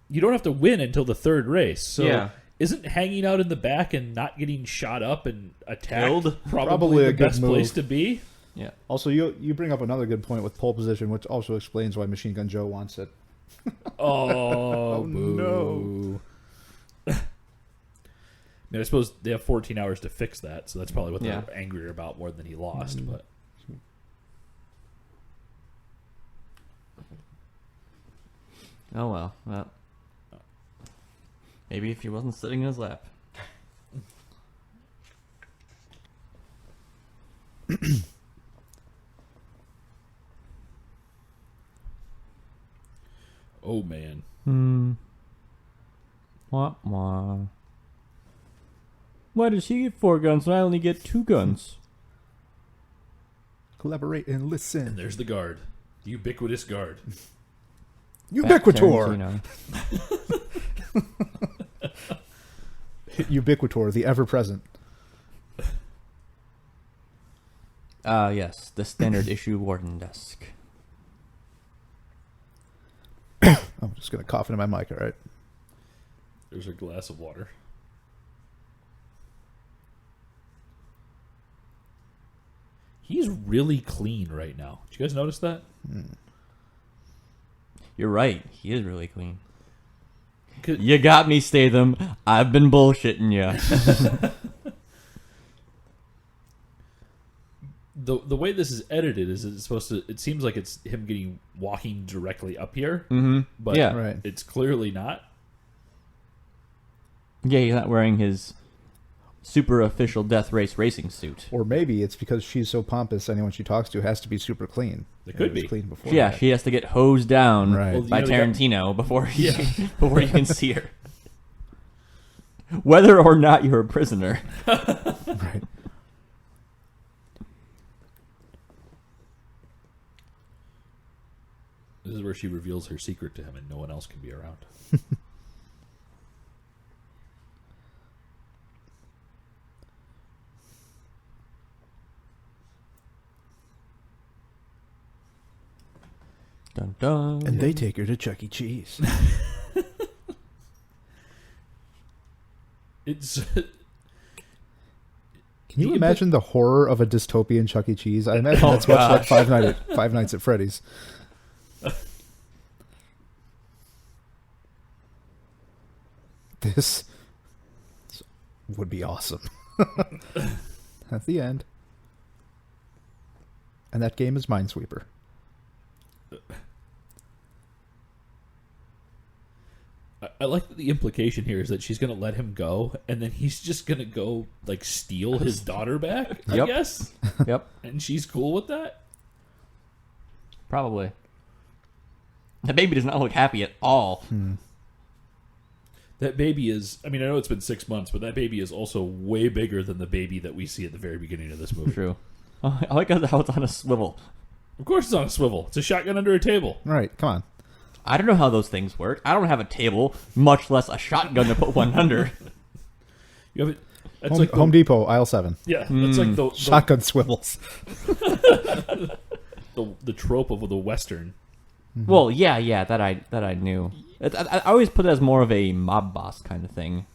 you don't have to win until the third race. So Yeah. isn't hanging out in the back and not getting shot up and attacked Killed? probably a the good best place move. to be? Yeah. Also, you bring up another good point with pole position, which also explains why Machine Gun Joe wants it. Oh, no. boo. I mean, I suppose they have 14 hours to fix that, so that's probably what Yeah. they're angrier about more than he lost. But Oh, well. Maybe if he wasn't sitting in his lap. oh man, Wah, wah. Why does he get 4 guns and I only get 2 guns? Collaborate and and listen. there's the guard, the ubiquitous guard. Ubiquitor. Tarantino. Ubiquitor, the ever-present. Yes, the standard issue warden desk. I'm just going to cough into my mic, all right? There's a glass of water. He's really clean right now. Did you guys notice that? You're right, he is really clean. 'Cause- You got me, Statham. I've been bullshitting you. The way this is edited is it's supposed to. It seems like it's him walking directly up here, but Yeah. Right. it's clearly not. Yeah, he's not wearing his super official death race racing suit. Or maybe it's because she's so pompous, anyone she talks to has to be super clean. It could was be. clean before. Yeah, that. she has to get hosed down Right. Well, by you know, they got- Tarantino before he, Yeah. before you can see her. Whether or not you're a prisoner. Right. This is where she reveals her secret to him, and no one else can be around. Dun, dun. And they take her to Chuck E. Cheese. It's Can you The imagine the horror of a dystopian Chuck E. Cheese? I imagine Oh, that's much like gosh. Five Nights at Freddy's. This would be awesome. At the end. And that game is Minesweeper. I like that the implication here is that she's going to let him go, and then he's just going to go like steal his daughter back. I Yep. guess, Yep, and she's cool with that. probably. The baby does not look happy at all. That baby is. I mean, I know it's been 6 months, but that baby is also way bigger than the baby that we see at the very beginning of this movie. True. I like how it's on a swivel. Of course, it's on a swivel. It's a shotgun under a table. Right, come on. I don't know how those things work. I don't have a table, much less a shotgun to put one under. You have it. That's Home, like the, Home Depot, aisle 7. Yeah, that's like the Shotgun swivels. the trope of the Western. Well, yeah, that I knew. I always put it as more of a mob boss kind of thing.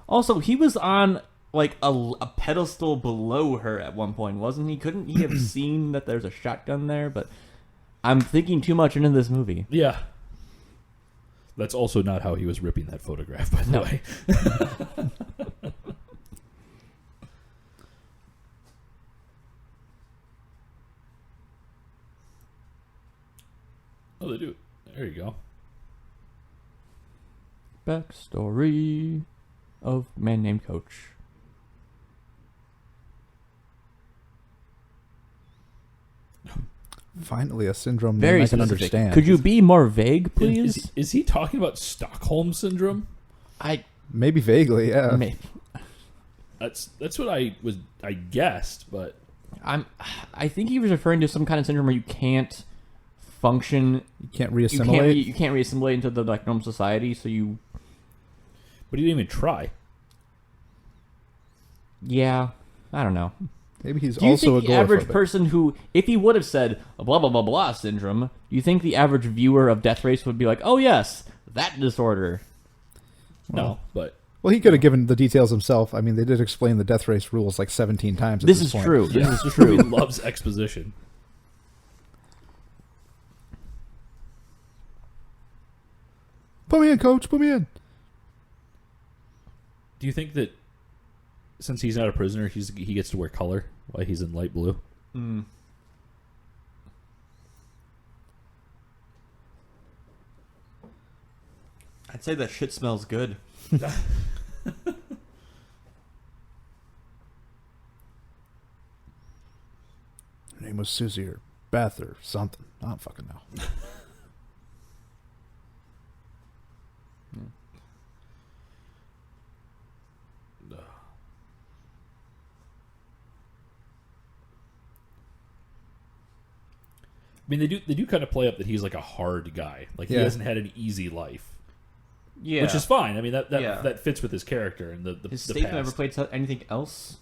Also, he was on like a pedestal below her at one point, wasn't he? Couldn't he have seen that there's a shotgun there? But I'm thinking too much into this movie. Yeah. That's also not how he was ripping that photograph, by the No. way. Oh, they do. There you go. Backstory of man named Coach. Finally, a syndrome Very name I can specific. understand. Could you be more vague, please? Is he talking about Stockholm syndrome? Maybe vaguely, yeah. May- That's what I guessed, but I think he was referring to some kind of syndrome where you can't function. You can't reassimilate. You can't reassimilate into the normal society. So you. But he didn't even try. Yeah, I don't know. Maybe he's Do you also think the average agoraphobic. person who, if he would have said blah blah blah blah syndrome, do you think the average viewer of Death Race would be like, oh yes, that disorder? No, but Well, he could have given the details himself. I mean, they did explain the death race rules like 17 times. At This this is point. true. yeah, This is true. He loves exposition. Put me in, coach. Put me in. Do you think that since he's not a prisoner, he gets to wear color while he's in light blue? Mm. I'd say that shit smells good. Her name was Susie or Beth or something. I don't fucking know. I mean, they do kind of play up that he's like a hard guy. Like he Yeah. hasn't had an easy life, Yeah. which is fine. I mean, that Yeah. that fits with his character and the Has the Statham past. ever played anything else?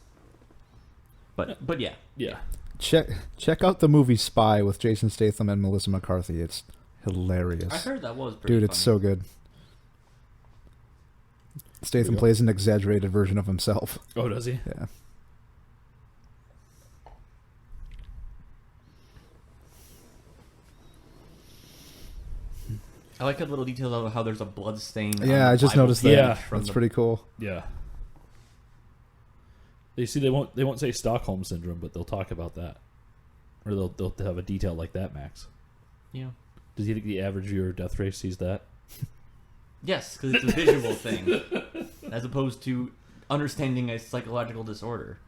But yeah. Yeah, Check out the movie Spy with Jason Statham and Melissa McCarthy. It's hilarious. I heard that was pretty Dude, it's so good. Statham go. plays an exaggerated version of himself. Oh, does he? Yeah. I like that little detail of how there's a blood stain. Yeah, I just noticed that. Yeah. That's pretty cool. Yeah. You see, they won't say Stockholm syndrome, but they'll talk about that, or they'll have a detail like that. Max, Yeah. does he think the average viewer of Death Race sees that? Yes, because it's a visual thing, as opposed to understanding a psychological disorder.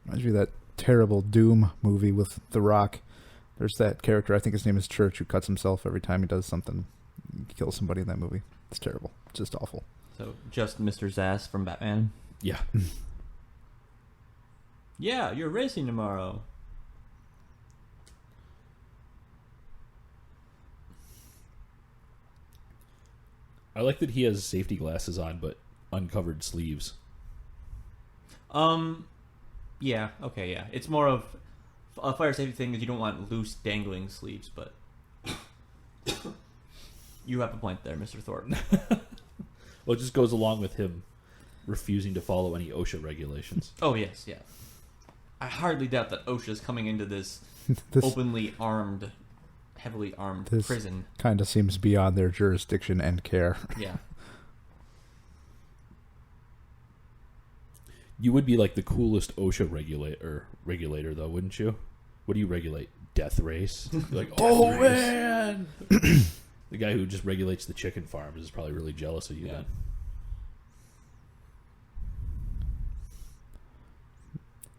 Reminds me of that terrible Doom movie with The Rock. There's that character, I think his name is Church, who cuts himself every time he does something. He kills somebody in that movie. It's terrible. It's just awful. So, just Mr. Zass from Batman. Yeah. Yeah, you're racing tomorrow. I like that he has safety glasses on, but uncovered sleeves. Yeah, okay, yeah. It's more of a fire safety thing is you don't want loose dangling sleeves, but you have a point there, Mr. Thornton. Well, it just goes along with him refusing to follow any OSHA regulations. Oh, yes, yeah. I hardly doubt that OSHA's coming into this This openly armed, heavily armed This- prison. kind of seems beyond their jurisdiction and care. Yeah. You would be like the coolest OSHA regulator, though, wouldn't you? What do you regulate? Death Race? You're like, oh Race. man! The guy who just regulates the chicken farms is probably really jealous of you. Yeah. Then.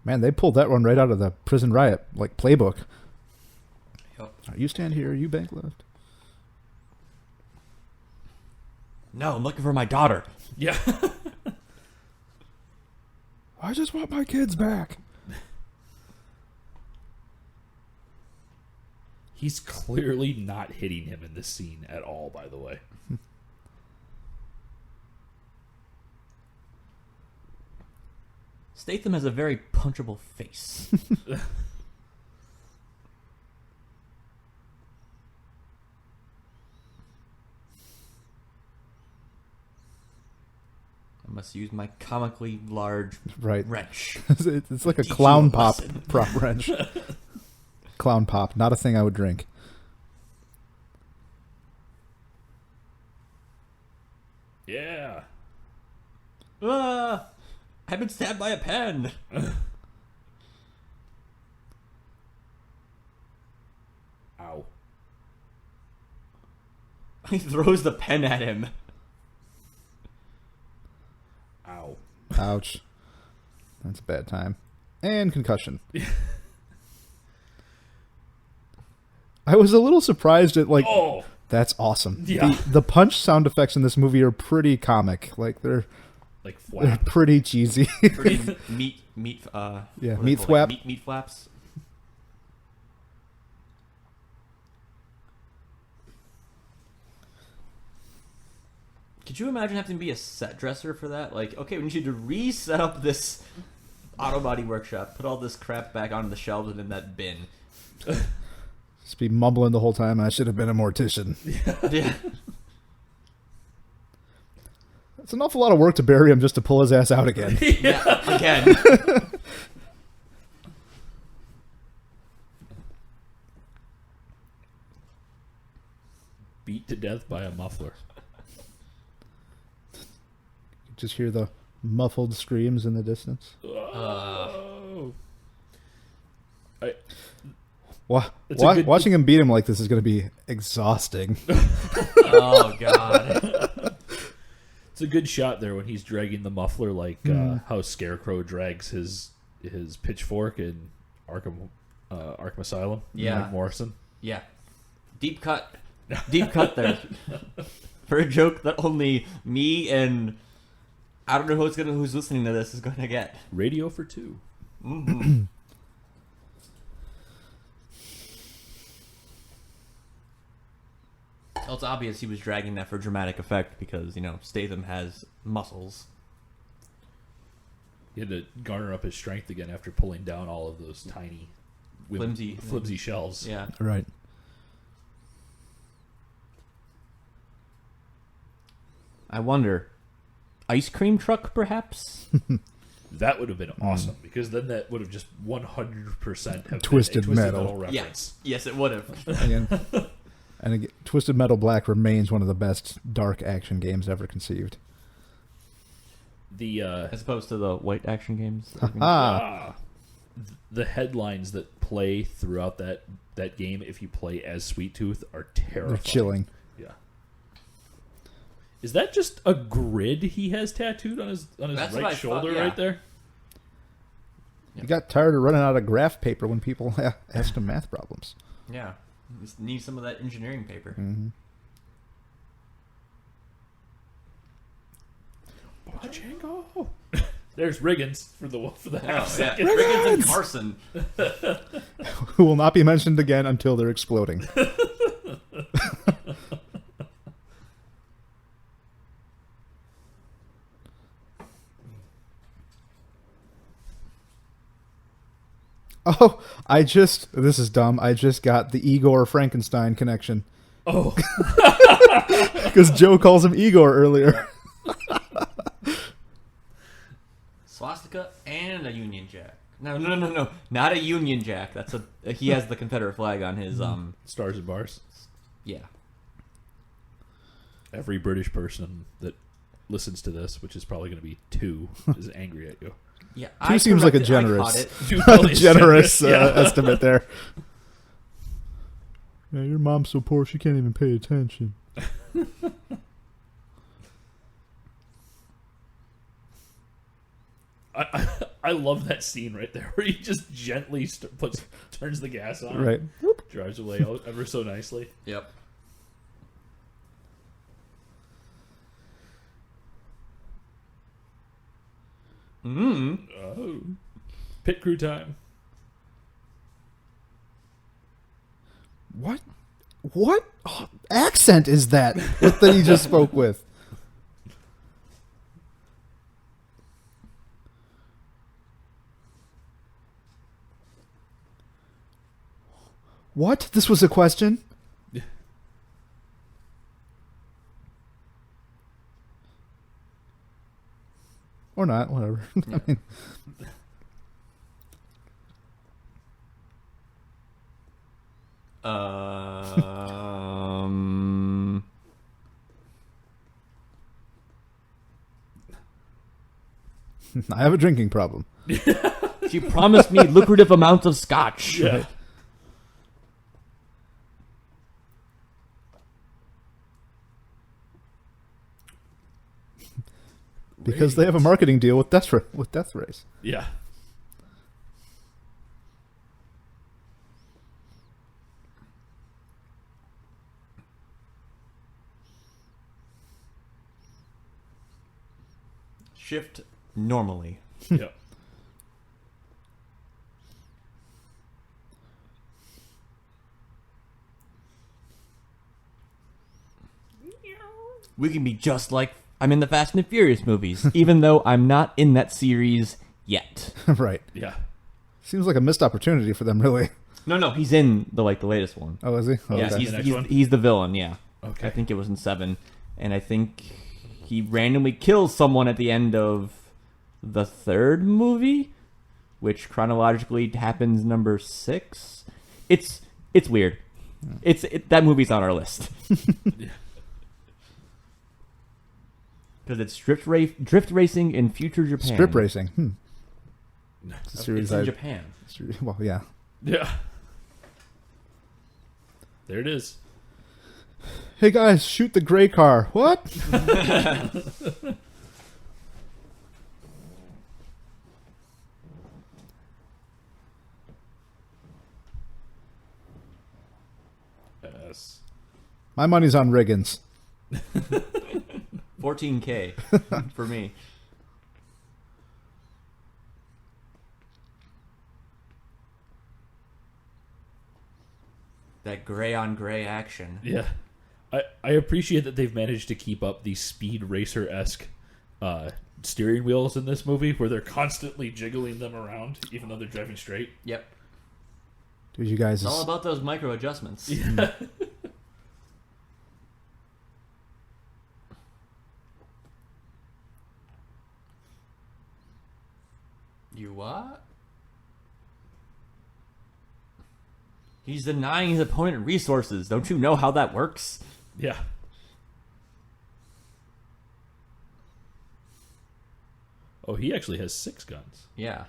Man, they pulled that one right out of the prison riot, like playbook. Yep. You stand here, you bank left. No, I'm looking for my daughter. Yeah. I just want my kids back. He's clearly not hitting him in this scene at all, by the way. Statham has a very punchable face. I must use my comically large Right. wrench. It's like a Teach you clown a pop lesson. prop wrench. Clown pop, not a thing I would drink. Yeah. Ah! I've been stabbed by a pen. Ow. He throws the pen at him. Ow. Ouch. That's a bad time. And concussion. I was a little surprised at, like, Oh! that's awesome. Yeah. The punch sound effects in this movie are pretty comic. Like, they're Flap. pretty cheesy. Pretty meat. Yeah, what are they meat called? flap. Like meat flaps. Could you imagine having to be a set dresser for that? Like, okay, we need you to reset up this auto body workshop, put all this crap back onto the shelves and in that bin. Just be mumbling the whole time. I should have been a mortician. Yeah. It's an awful lot of work to bury him just to pull his ass out again. Yeah, again. Beat to death by a muffler. Just hear the muffled screams in the distance. Oh. Watching him beat him like this is going to be exhausting. Oh, God. It's a good shot there when he's dragging the muffler, like how Scarecrow drags his pitchfork in Arkham Asylum. Yeah. Mike Morrison. Yeah. Deep cut there. For a joke that only me and I don't know who's listening to this is going to get. Radio for two. Mm-hmm. Well, it's obvious he was dragging that for dramatic effect because, Statham has muscles. He had to garner up his strength again after pulling down all of those tiny, flimsy shelves. Yeah. Right. I wonder, ice cream truck, perhaps? That would have been awesome because then that would have just 100% have Twisted been a Metal reference. Yes, it would have. And again, Twisted Metal Black remains one of the best dark action games ever conceived. As opposed to the white action games. The headlines that play throughout that game, if you play as Sweet Tooth, are terrifying. They're chilling. Yeah. Is that just a grid he has tattooed on his right shoulder right there? He got tired of running out of graph paper when people asked him math problems. Yeah. Just need some of that engineering paper. Mm-hmm. Pachinko. There's Riggins for the house. Yeah. Riggins and Carson. Who will not be mentioned again until they're exploding. Oh, this is dumb. I just got the Igor Frankenstein connection. Oh. Because Joe calls him Igor earlier. Swastika and a Union Jack. No. Not a Union Jack. He has the Confederate flag on his, Stars and Bars. Yeah. Every British person that listens to this, which is probably going to be 2, is angry at you. Yeah, Two seems like a generous Generous estimate there. Yeah, your mom's so poor she can't even pay attention. I love that scene right there where he just gently turns the gas on, right? Drives away ever so nicely. Yep. Oh. Pit crew time. What accent is that that he just spoke with? What? This was a question? Or not, whatever. Yeah. I mean, I have a drinking problem. She promised me lucrative amounts of scotch. Yeah. Because they have a marketing deal with Death Race. Yeah. Shift normally. Yep. We can be just like I'm in the Fast and the Furious movies, even though I'm not in that series yet. Right. Yeah. Seems like a missed opportunity for them, really. No, he's in the latest one. Oh, is he? Oh, Yeah, okay. he's the villain. Yeah. Okay. I think it was in 7, and I think he randomly kills someone at the end of the 3rd movie, which chronologically happens number 6. It's weird. That movie's on our list. Because it's drift racing in future Japan. Strip racing. It's a series It's in Japan. Well, yeah. Yeah. There it is. Hey guys, shoot the gray car. What? Yes. My money's on Riggins. 14K for me. That gray on gray action. Yeah. I appreciate that they've managed to keep up the Speed Racer-esque steering wheels in this movie, where they're constantly jiggling them around, even though they're driving straight. Yep. Dude, you guys. It's all about those micro adjustments. Yeah. You what? He's denying his opponent resources. Don't you know how that works? Yeah. Oh, he actually has 6 guns. Yeah.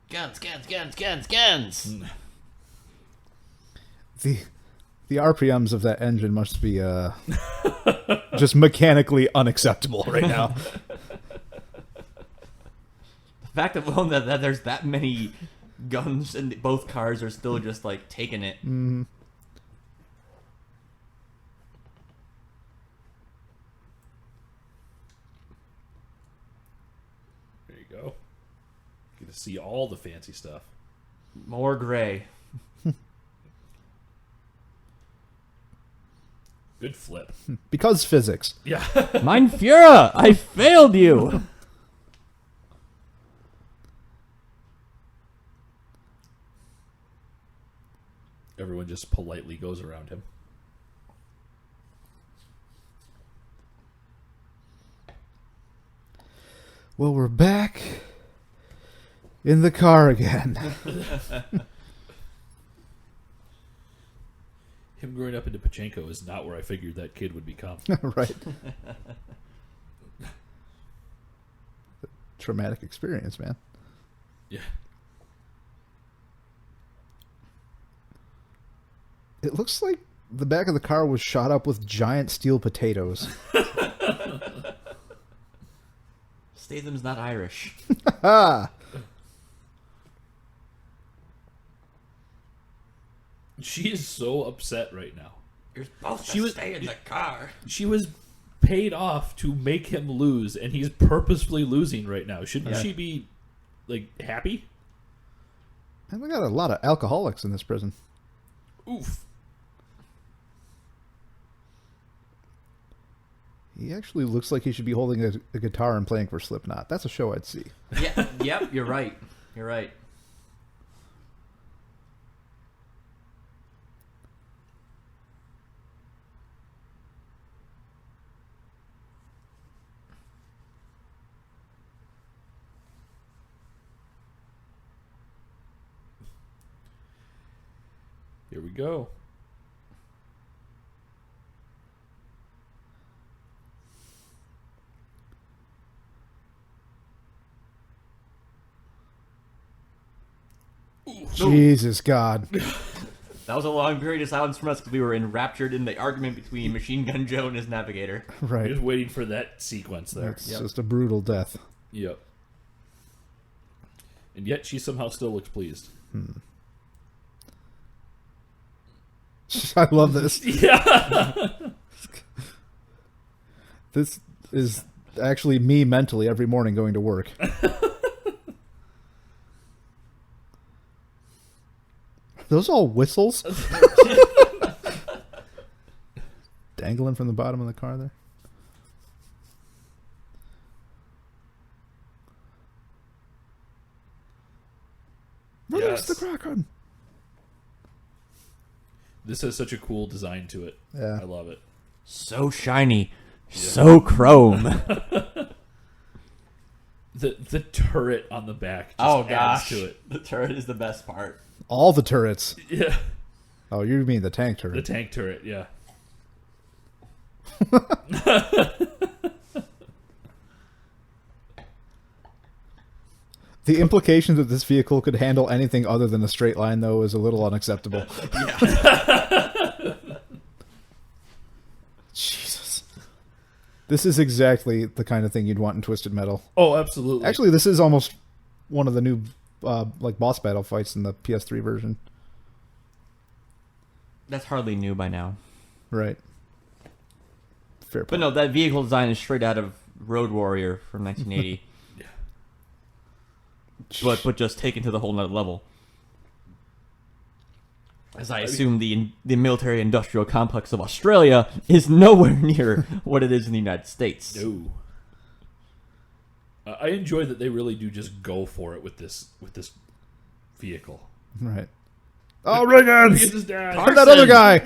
Guns. The RPMs of that engine must be just mechanically unacceptable right now. The fact alone that there's that many guns and both cars are still just like taking it. Mm. There you go. Get to see all the fancy stuff. More gray. Good flip. Because physics. Yeah. Mein Führer, I failed you. Everyone just politely goes around him. Well, we're back in the car again. Him growing up into Pachinko is not where I figured that kid would become. Right. Traumatic experience, man. Yeah. It looks like the back of the car was shot up with giant steel potatoes. Statham's not Irish. She is so upset right now. You're supposed to stay in the car. She was paid off to make him lose, and he's purposefully losing right now. Shouldn't she be, like, happy? And we got a lot of alcoholics in this prison. Oof. He actually looks like he should be holding a guitar and playing for Slipknot. That's a show I'd see. Yeah, yep, you're right. You're right. Here we go. Jesus God. That was a long period of silence from us because we were enraptured in the argument between Machine Gun Joe and his navigator. Right. Just waiting for that sequence there. It's just a brutal death. Yep. And yet she somehow still looks pleased. I love this. Yeah. This is actually me mentally every morning going to work. Those all whistles? Dangling from the bottom of the car there. Release the Kraken. This has such a cool design to it. Yeah. I love it. So shiny. So chrome. The turret on the back just adds to it. The turret is the best part. All the turrets. Yeah. Oh, you mean the tank turret. The tank turret, yeah. The implication that this vehicle could handle anything other than a straight line, though, is a little unacceptable. Jesus. This is exactly the kind of thing you'd want in Twisted Metal. Oh, absolutely. Actually, this is almost one of the new boss battle fights in the PS3 version. That's hardly new by now. Right. Fair But point. no, that vehicle design is straight out of Road Warrior from 1980. but just taken to the whole nother level. As I assume the military-industrial complex of Australia is nowhere near what it is in the United States. No. I enjoy that they really do just go for it with this vehicle. Right. Oh, Riggins! Get this down. And that other guy!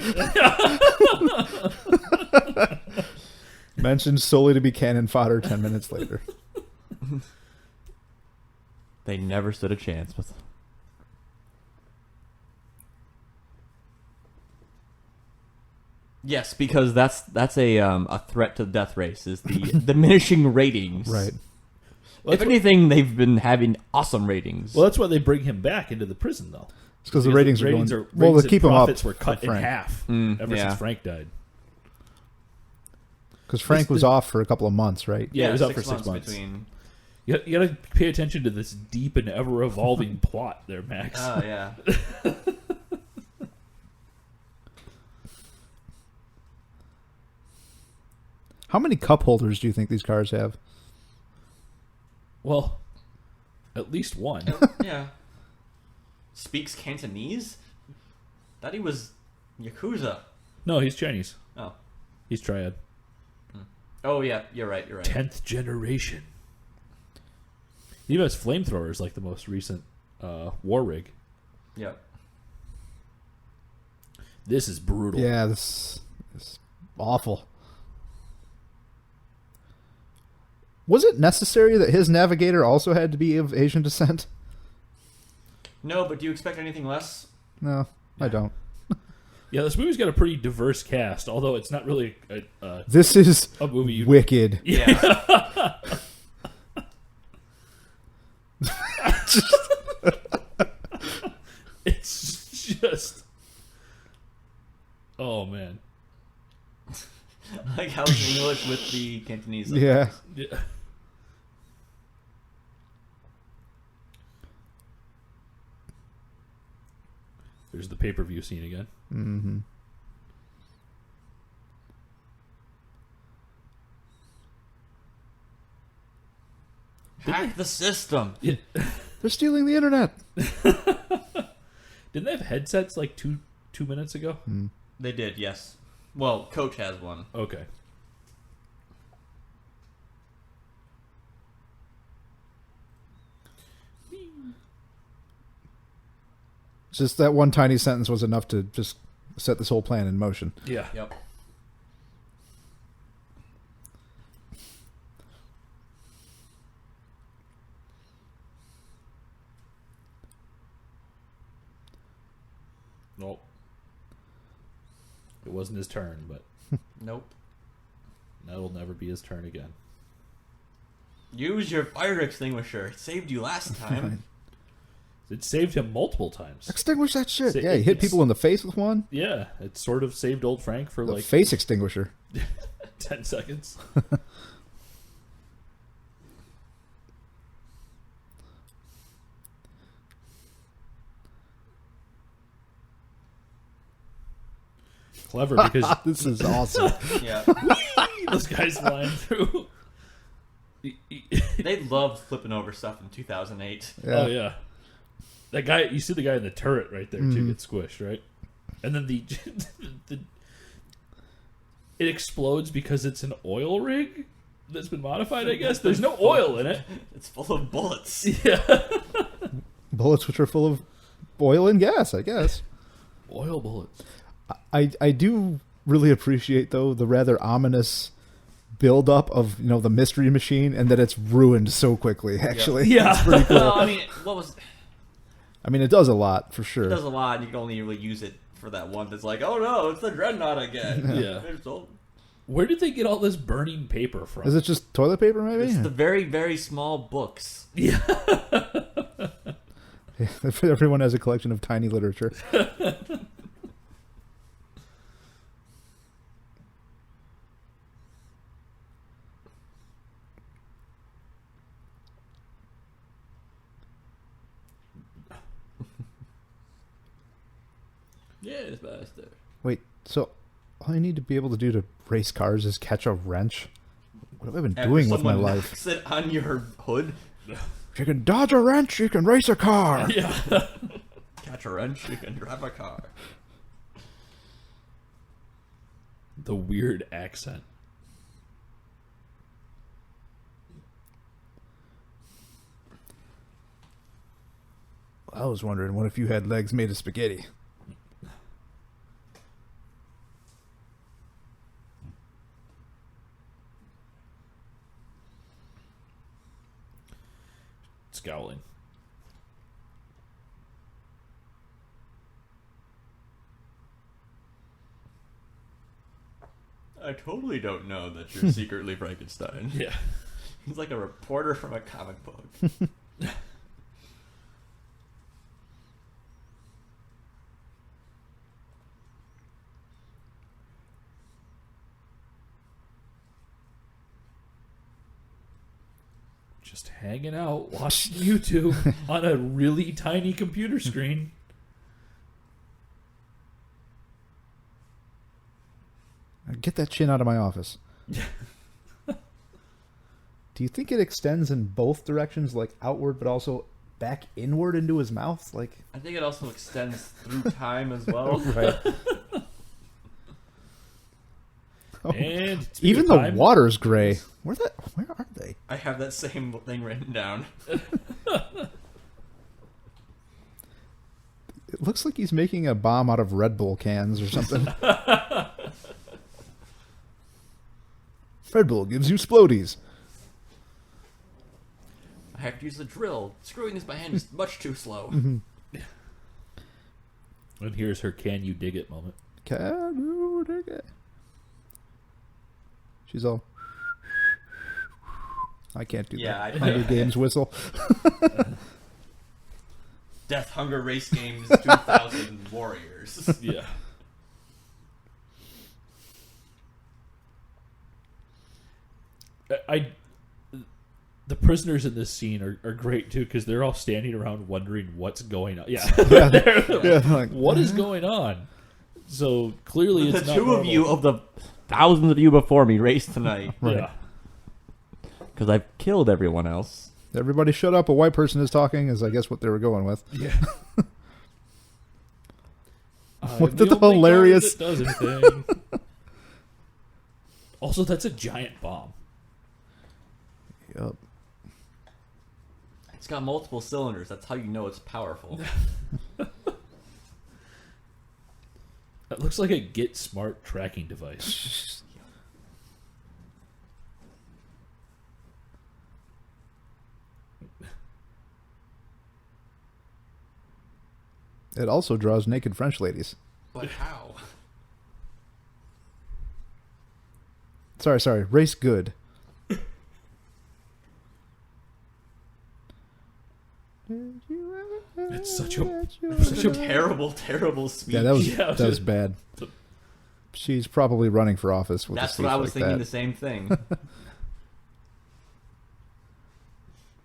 Mentioned solely to be cannon fodder 10 minutes later. They never stood a chance with. Yes, because that's a threat to the death race is the diminishing ratings. Right. Well, If anything, they've been having awesome ratings. Well, that's why they bring him back into the prison, though. It's because the ratings are going... well, ratings to keep and him up profits were cut for in Frank. half ever yeah. since Frank died. Because Frank was off for a couple of months, right? Yeah, he was out for 6 months. Between... You got to pay attention to this deep and ever-evolving plot there, Max. Oh, yeah. How many cup holders do you think these cars have? Well, at least one. Yeah. Speaks Cantonese? Thought he was Yakuza. No, he's Chinese. Oh. He's Triad. Oh, yeah. You're right. 10th generation. He even has flamethrowers like the most recent war rig. Yep. This is brutal. Yeah, this is awful. Was it necessary that his navigator also had to be of Asian descent? No, but do you expect anything less? No, I don't. Yeah, this movie's got a pretty diverse cast, although it's not really This is a movie you... wicked. Yeah. It's just... Oh, man. Like how's English with the Cantonese? Yeah. Yeah. There's the pay-per-view scene again. Mm-hmm. Hack the system. Yeah. They're stealing the internet. Didn't they have headsets like two minutes ago? They did, yes. Well, Coach has one. Okay. Just that one tiny sentence was enough to just set this whole plan in motion. Yeah. Yep. Nope. It wasn't his turn, but Nope. that'll never be his turn again. Use your fire extinguisher. It saved you last time. It saved him multiple times. Extinguish that shit. So Yeah, he hit people in the face with one. Yeah, it sort of saved old Frank for The like face extinguisher. 10 seconds. Clever because This is awesome. Yeah. those guys flying through. They loved flipping over stuff in 2008. Yeah. Oh yeah, that guy. You see the guy in the turret right there too get squished, right? And then the it explodes because it's an oil rig that's been modified. I guess there's no oil in it. It's full of bullets. Yeah, Bullets which are full of oil and gas, I guess. oil bullets. I do really appreciate, though, the rather ominous build-up of, the mystery machine and that it's ruined so quickly, actually. Yeah. It's pretty cool. Well, I mean, It does a lot, for sure. it does a lot. You can only really use it for that one that's like, oh no, it's the Dreadnought again. Yeah. There's all- Where did they get all this burning paper from? Is it just toilet paper, maybe? It's the very, very small books. Yeah. Everyone has a collection of tiny literature. Yes, master. Wait, so all I need to be able to do to race cars is catch a wrench? What have I been doing with my life? Knocks it on your hood. If you can dodge a wrench, you can race a car. Yeah. Catch a wrench, you can drive a car. The weird accent. I was wondering, what if you had legs made of spaghetti? Scowling. I totally don't know that you're secretly Frankenstein. Yeah. He's like a reporter from a comic book. Just hanging out, watching YouTube on a really tiny computer screen. Get that chin out of my office. Do you think it extends in both directions, like outward, but also back inward into his mouth? Like, I think it also extends through time as well. right. And Even the water's gray. Where are they? I have that same thing written down. It looks like he's making a bomb out of Red Bull cans or something. Red Bull gives you splodies. I have to use the drill. Screwing this by hand is much too slow. And here's her "Can you dig it" moment. Can you dig it? She's all... I can't do that. Hunger Games whistle. Death Hunger Race Games 2000 Warriors. Yeah. The prisoners in this scene are great too because they're all standing around wondering what's going on. Yeah, Like, what is going on? So clearly, it's The not two normal. of you of the thousands of you before me raced tonight Yeah, because I've killed everyone else. everybody shut up. A white person is talking is, I guess, what they were going with. yeah. What the the only hilarious- guard that does anything. Also, that's a giant bomb. Yep. It's got multiple cylinders. That's how you know it's powerful. That looks like a Get Smart tracking device. It also draws naked French ladies. But how? Sorry. Race good. It's such a terrible speech. Yeah, that was bad. She's probably running for office with a That's speech what I was like thinking. that. The same thing.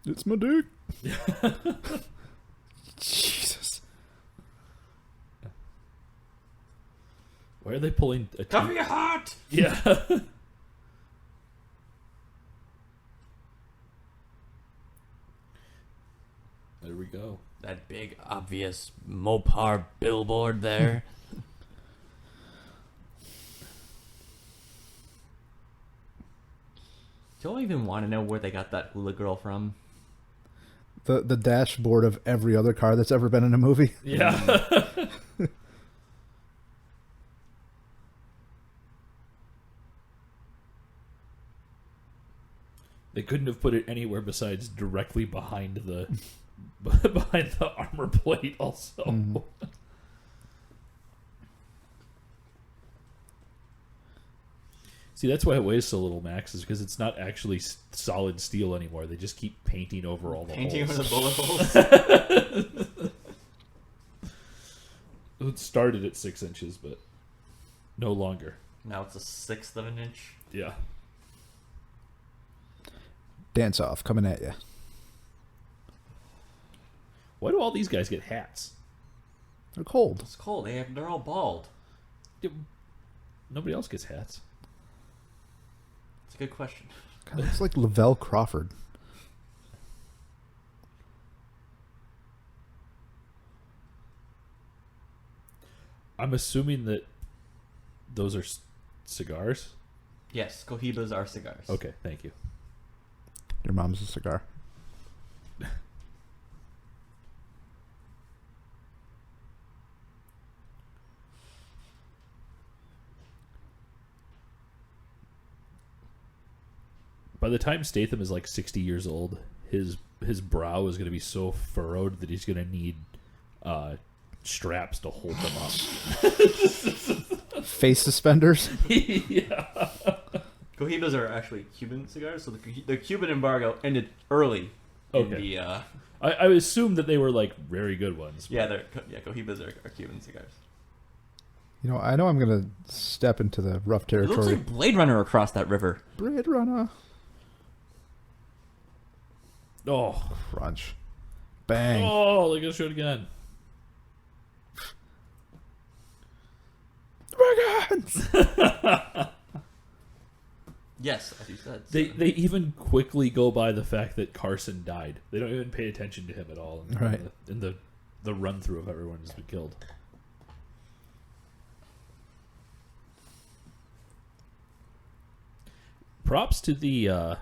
It's my dick. Jesus. Why are they pulling a Cover your heart. Yeah. There we go. That big, obvious Mopar billboard there. Do I even want to know where they got that hula girl from? The dashboard of every other car that's ever been in a movie. Yeah. They couldn't have put it anywhere besides directly behind the armor plate also. Mhm. See, that's why it weighs so little, Max, is because it's not actually solid steel anymore. They just keep painting over all the Painting holes. over the bullet holes. It started at 6 inches, but no longer. Now it's a sixth of an inch. Yeah. Dance off coming at you. Why do all these guys get hats? They're cold. It's cold. They're all bald. Nobody else gets hats. It's a good question. God, it's like Lavelle Crawford. I'm assuming that those are cigars. Yes, Cohibas are cigars. Okay, thank you. Your mom's a cigar. By the time Statham is like 60 years old, his brow is going to be so furrowed that he's going to need straps to hold them up. Face suspenders. Yeah. Cohibas are actually Cuban cigars, so the Cuban embargo ended early. Okay. In the, I assume that they were like very good ones. yeah, Cohibas are Cuban cigars. You know I'm going to step into the rough It looks territory. like Blade Runner across that river. Blade Runner. Oh. Crunch. Bang. Oh, they're going to show it again. Dragons! Yes, as you said. They even quickly go by the fact that Carson died. They don't even pay attention to him at all Right. in the run through of everyone who's been killed. Props to the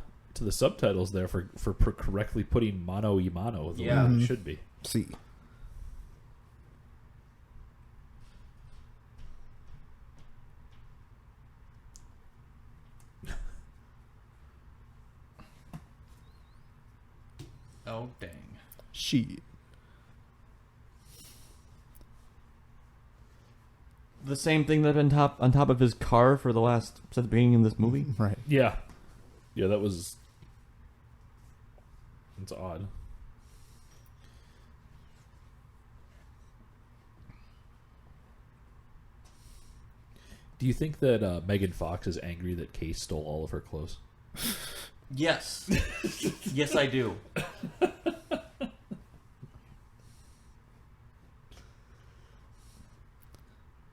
subtitles there for correctly putting mano y mano the way it should be. See. Oh, dang. She. The same thing that had been on top of his car for the last, since the beginning of this movie. Right. Yeah, that was. It's odd. Do you think that Megan Fox is angry that Case stole all of her clothes? Yes. Yes, I do.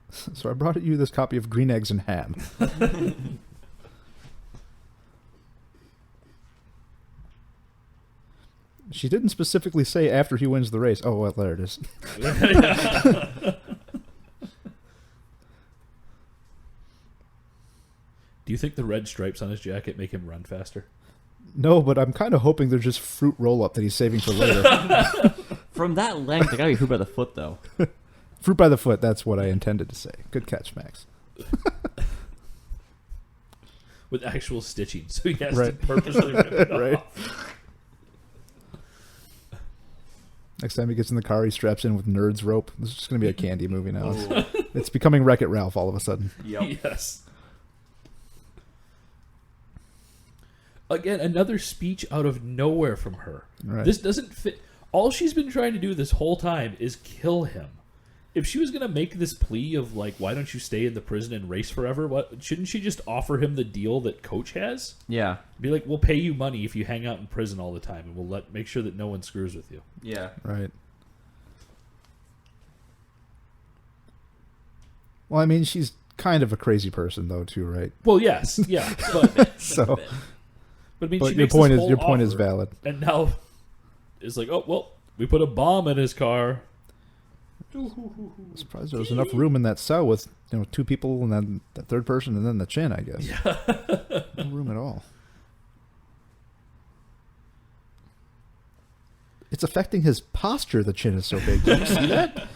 So I brought you this copy of Green Eggs and Ham. She didn't specifically say after he wins the race. Oh, well, there it is. Do you think the red stripes on his jacket make him run faster? No, but I'm kind of hoping they're just fruit roll-up that he's saving for later. From that length, I gotta be fruit by the foot, though. Fruit by the foot, that's what I intended to say. Good catch, Max. With actual stitching, so he has Right. to purposely rip it Right. off. Next time he gets in the car, he straps in with Nerds rope. This is just going to be a candy movie now. It's becoming Wreck-It Ralph all of a sudden. Yep. Yes. Again, another speech out of nowhere from her. Right. This doesn't fit. All she's been trying to do this whole time is kill him. If she was going to make this plea of, like, why don't you stay in the prison and race forever, shouldn't she just offer him the deal that Coach has? Yeah. Be like, we'll pay you money if you hang out in prison all the time, and we'll make sure that no one screws with you. Yeah. Right. Well, I mean, she's kind of a crazy person, though, too, right? Well, yes, yeah, but So, I mean, but she your makes point this is whole your point is offer, valid. and now it's like, oh well, we put a bomb in his car. I'm surprised there was enough room in that cell with 2 people and then the third person and then the chin, I guess. Yeah. No room at all. It's affecting his posture. The chin is so big. Did you see that?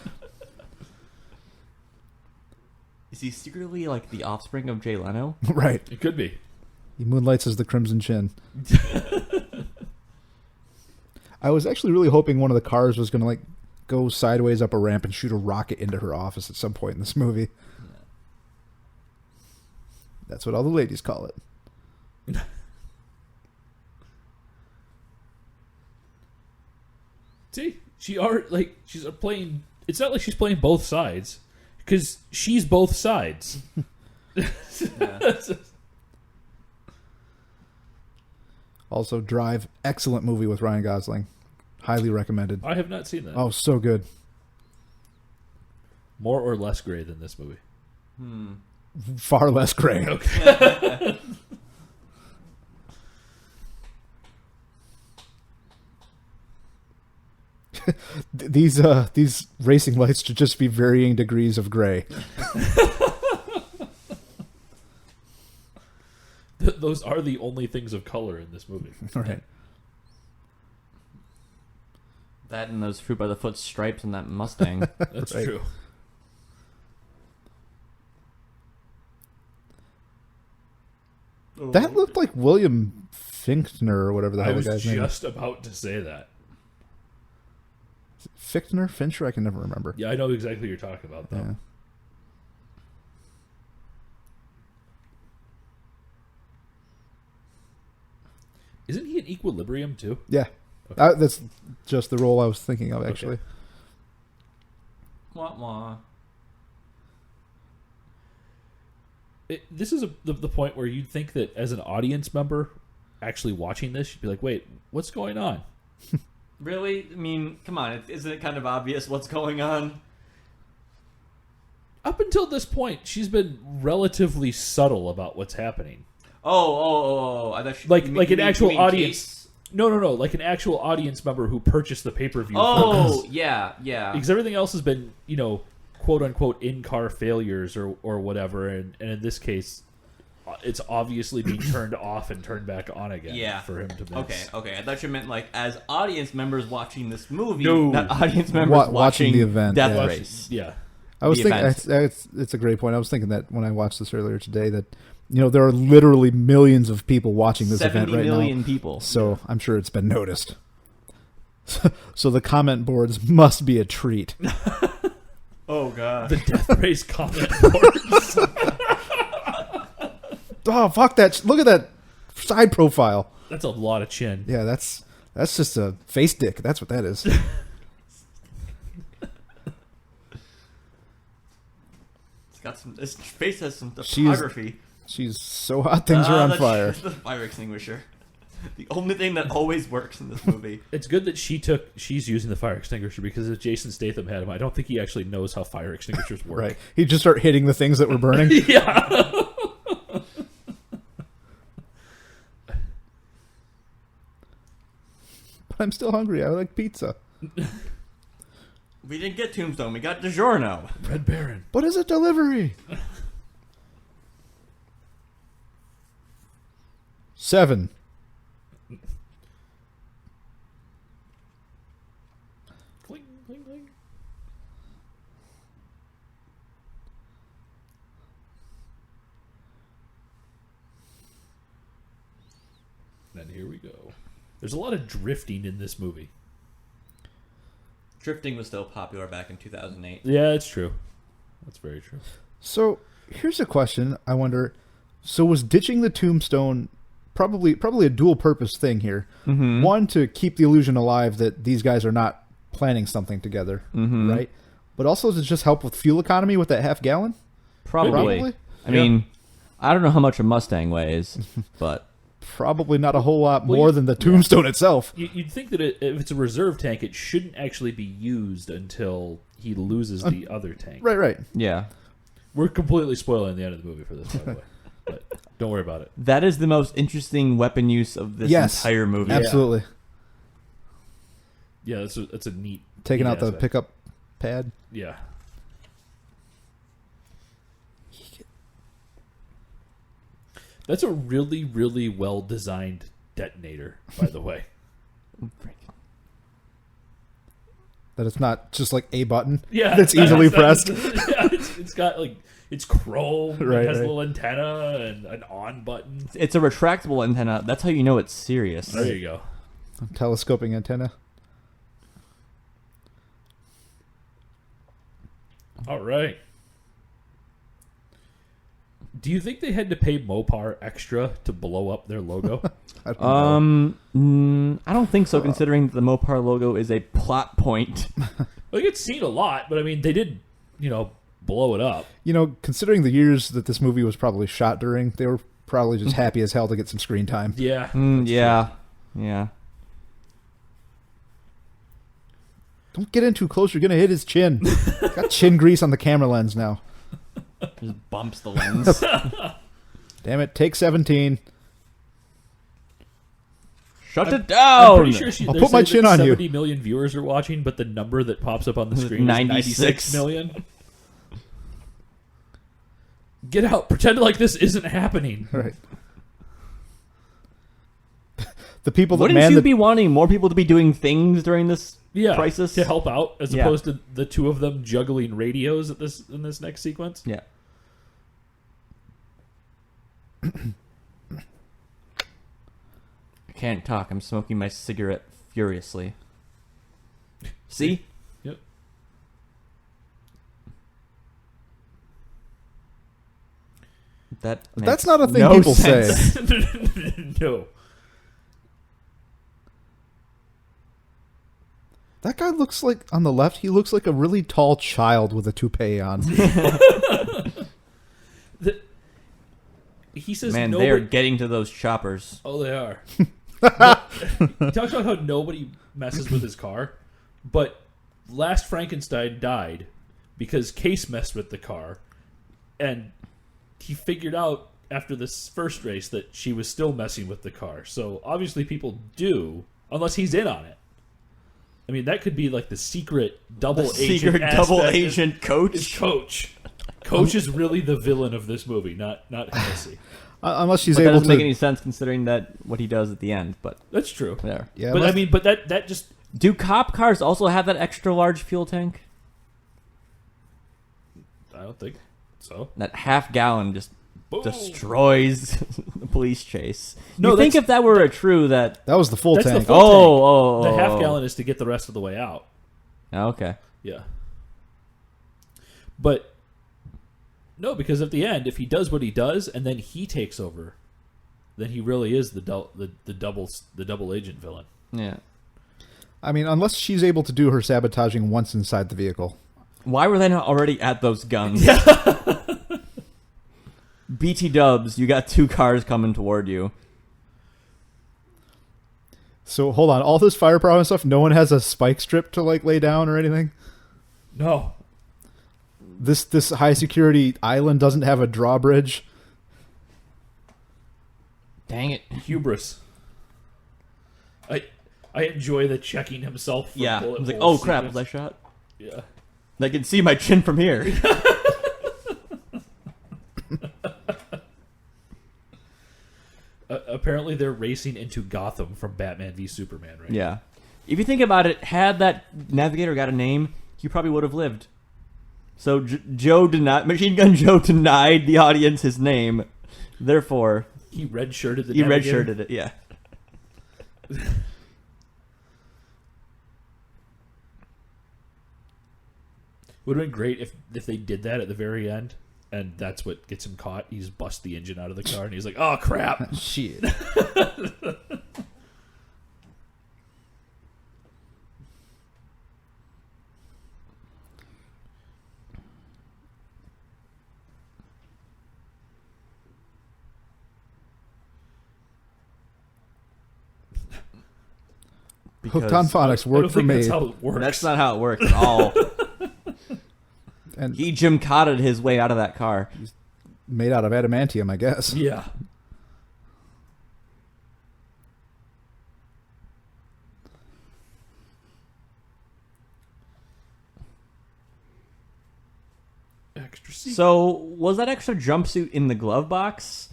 Is he secretly like the offspring of Jay Leno? Right. It could be. He moonlights as the Crimson Chin. I was actually really hoping one of the cars was going to go sideways up a ramp and shoot a rocket into her office at some point in this movie. Yeah. That's what all the ladies call it. See, she's playing. It's not like she's playing both sides, because she's both sides. Also, Drive, excellent movie with Ryan Gosling. Highly recommended. I have not seen that. Oh, so good. More or less gray than this movie? Far less gray. Okay. These racing lights should just be varying degrees of gray. Those are the only things of color in this movie. Right. That and those fruit by the foot stripes and that Mustang. That's Right. true. That looked like William Fichtner or whatever the I hell the was guy's name is. just about to say that. Fichtner? Fincher? I can never remember. Yeah, I know exactly what you're talking about, though. Yeah. Isn't he in Equilibrium, too? Yeah. Okay. That's just the role I was thinking of, actually. Okay. Wah, wah. This is the point where you'd think that as an audience member actually watching this, you'd be like, wait, what's going on? Really? I mean, come on. Isn't it kind of obvious what's going on? Up until this point, she's been relatively subtle about what's happening. Oh! I thought Like you an actual mean audience. Case? No. Like an actual audience member who purchased the pay-per-view. Oh, yeah. Because everything else has been, quote unquote in-car failures or whatever, and in this case, it's obviously being turned off and turned back on again. Yeah. For him to miss. Okay. I thought you meant as audience members watching this movie, No. not audience members watching the event, Death yeah. Race. Yeah. I was The thinking event. it's a great point. I was thinking that when I watched this earlier today that there are literally millions of people watching this event 70 right million now. people. So I'm sure it's been noticed. So the comment boards must be a treat. Oh, God. The Death Race comment boards. Oh, fuck that. Look at that side profile. That's a lot of chin. Yeah, that's just a face dick. That's what that is. His face has some topography. She's so hot, things are on fire. That's the fire extinguisher. The only thing that always works in this movie. It's good that she's using the fire extinguisher, because if Jason Statham had him, I don't think he actually knows how fire extinguishers work. Right. He'd just start hitting the things that were burning. Yeah. But I'm still hungry. I like pizza. We didn't get Tombstone. We got DiGiorno. Red Baron. What is a delivery? 7. Cling, cling, cling. And here we go. There's a lot of drifting in this movie. Drifting was still popular back in 2008. Yeah, it's true. That's very true. So here's a question. I wonder. So was ditching the Tombstone probably a dual purpose thing here. Mm-hmm. One, to keep the illusion alive that these guys are not planning something together, right? But also to just help with fuel economy with that half gallon. Probably. I mean, I don't know how much a Mustang weighs, but probably not a whole lot more than the Tombstone itself. You'd think that if it's a reserve tank, it shouldn't actually be used until he loses the other tank. Right. yeah. We're completely spoiling the end of the movie for this, by the way. But don't worry about it. That is the most interesting weapon use of this entire movie. Absolutely. Yeah, that's a neat... Taking neat out the aspect. pickup pad. Yeah. That's a really, really well-designed detonator, by the way. That it's not just like a button. Yeah. That's easily pressed. Yeah, it's got like... It's chrome. Right, it has right. a little antenna and an on button. It's a retractable antenna. That's how you know it's serious. There you go. Telescoping antenna. All right. Do you think they had to pay Mopar extra to blow up their logo? I don't know. I don't think so, considering that the Mopar logo is a plot point. Like, it's seen a lot, but I mean, they did, blow it up. Considering the years that this movie was probably shot during, they were probably just happy as hell to get some screen time. Yeah. Yeah. Don't get in too close, you're going to hit his chin. Got chin grease on the camera lens now. Just bumps the lens. Damn it, take 17. Shut it down! I'm pretty sure I'll they're put my saying chin that on you. 70 million viewers are watching, but the number that pops up on the screen is 96 96 million. Get out. Pretend like this isn't happening. Right. The people that Wouldn't man you the... be wanting more people to be doing things during this crisis? To help out, as opposed to the two of them juggling radios in this next sequence. Yeah. I can't talk. I'm smoking my cigarette furiously. See? Yep. That's not a thing no people sense. say. No. That guy looks like, on the left, he looks like a really tall child with a toupee on. He says, Man, nobody... they are getting to those choppers. Oh, they are. He talks about how nobody messes with his car, but last Frankenstein died because Case messed with the car, and he figured out after this first race that she was still messing with the car. So obviously people do, unless he's in on it. I mean, that could be like the secret double agent coach. Is Coach. Coach is really the villain of this movie, not Hennessy. Unless she's But that able doesn't to... make any sense considering that what he does at the end. But That's true. there. Yeah, But unless- I mean, but that just... Do cop cars also have that extra large fuel tank? I don't think so. That half gallon just Boom. destroys the police chase. No, you think that's- if that were true that... that was the full That's the tank. full- Oh. The half gallon is to get the rest of the way out. Okay. Yeah. But no, because at the end, if he does what he does and then he takes over, then he really is the double agent villain. Yeah. I mean, unless she's able to do her sabotaging once inside the vehicle. Why were they not already at those guns? BT Dubs, you got two cars coming toward you. So, hold on. All this firepower and stuff, no one has a spike strip to, like, lay down or anything? No. This high-security island doesn't have a drawbridge? Dang it. Hubris. I enjoy the checking himself. For Yeah. I bullet was like, hole oh crap, was I sequence. shot? Yeah. I can see my chin from here. Apparently they're racing into Gotham from Batman v Superman, right? Yeah. If you think about it, had that navigator got a name, he probably would have lived. So Machine Gun Joe denied the audience his name. Therefore, He redshirted the he navigator. redshirted it. Yeah. Would have been great if they did that at the very end. and that's what gets him caught. He's bust the engine out of the car, and he's like, "Oh crap!" Shit. Hooked on phonics I worked don't for think me. that's how it works. That's not how it worked at all. And He Jim Cotted his way out of that car. made out of adamantium, I guess. Yeah. Extra seat. So was that extra jumpsuit in the glove box?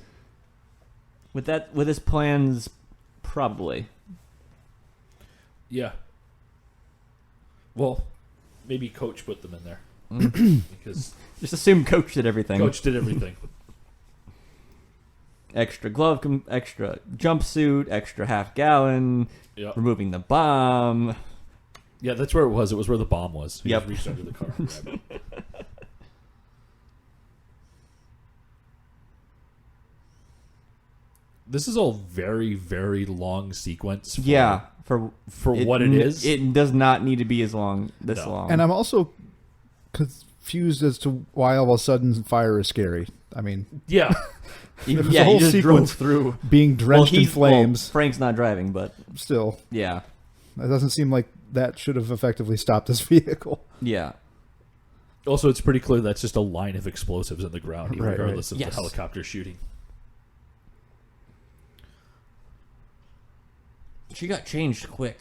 With his plans, probably. Yeah. Well, maybe Coach put them in there because Just assume Coach did everything. Coach did everything. Extra glove, extra jumpsuit, extra half gallon, Yeah. removing the bomb. Yeah, that's where it was. It was where the bomb was. He Yep. just reached under the car and grabbed it. This is a very, very long sequence. Yeah, For what it is. It does not need to be as long. This No. long. And I'm also confused as to why all of a sudden fire is scary. I mean, Yeah. There's a yeah, whole he just sequence drove through. being drenched in well, flames, Frank's not driving, but still, yeah, that doesn't seem like that should have effectively stopped this vehicle. yeah. Also, it's pretty clear that's just a line of explosives in the ground, Right, regardless of Yes. the helicopter shooting. She got changed quick.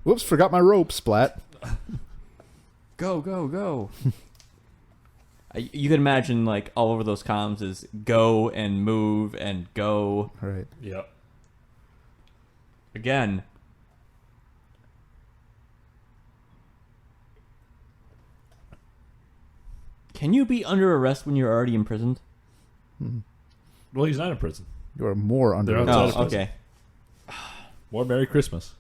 Whoops, forgot my rope, splat. Go, go, go. You can imagine, like, all over those comms is go and move and go. Right. Yep. Again. Can you be under arrest when you're already imprisoned? Well, he's not in prison. You are more under. They're arrest. outside Oh, of prison. okay. More Merry Christmas.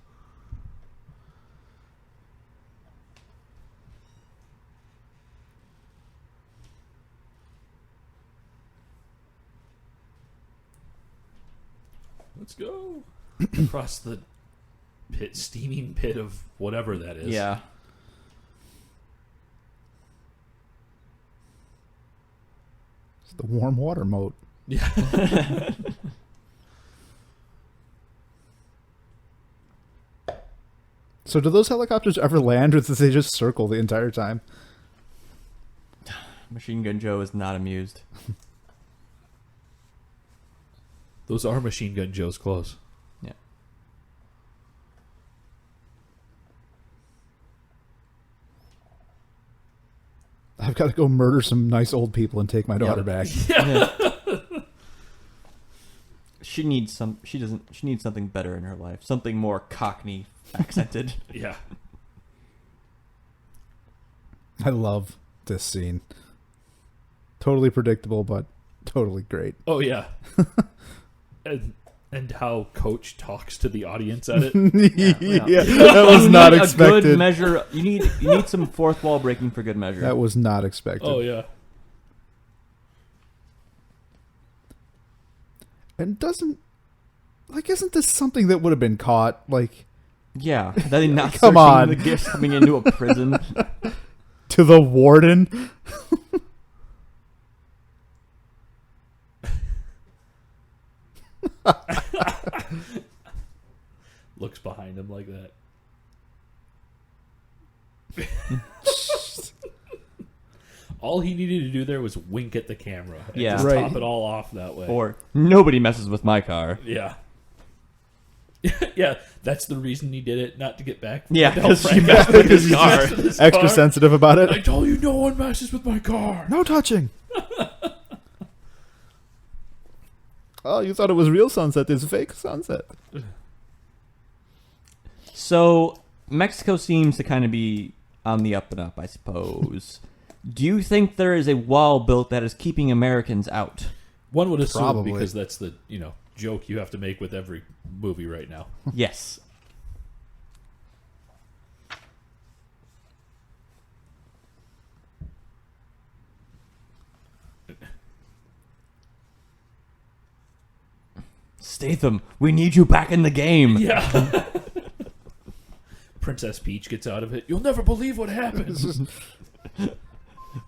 Let's go across the pit, steaming pit of whatever that is. Yeah. It's the warm water moat. Yeah. So do those helicopters ever land, or do they just circle the entire time? Machine Gun Joe is not amused. Those are Machine Gun Joe's clothes. Yeah. I've got to go murder some nice old people and take my daughter back. She needs she needs something better in her life. Something more Cockney accented. Yeah. I love this scene. Totally predictable, but totally great. Oh, yeah. and how Coach talks to the audience at it. Yeah, that was not A good expected. measure. You need some fourth wall breaking for good measure. That was not expected. Oh, yeah. And isn't this something that would have been caught? Like, Yeah, that they not Come searching on. the gifts coming into a prison. to the warden? Looks behind him like that. All he needed to do there was wink at the camera. And Yeah. just Right. top it all off that way. Or nobody messes with my car. Yeah. Yeah, that's the reason he did it, not to get back. Yeah, to help 'cause Frank you out messed with with his his car. messed with his Extra car. sensitive about it. I told you no one messes with my car. No touching. Oh, you thought it was real sunset. There's a fake sunset. So Mexico seems to kind of be on the up and up, I suppose. Do you think there is a wall built that is keeping Americans out? One would assume Probably. because that's the joke you have to make with every movie right now. Yes. Statham, we need you back in the game. Yeah. Princess Peach gets out of it. You'll never believe what happens.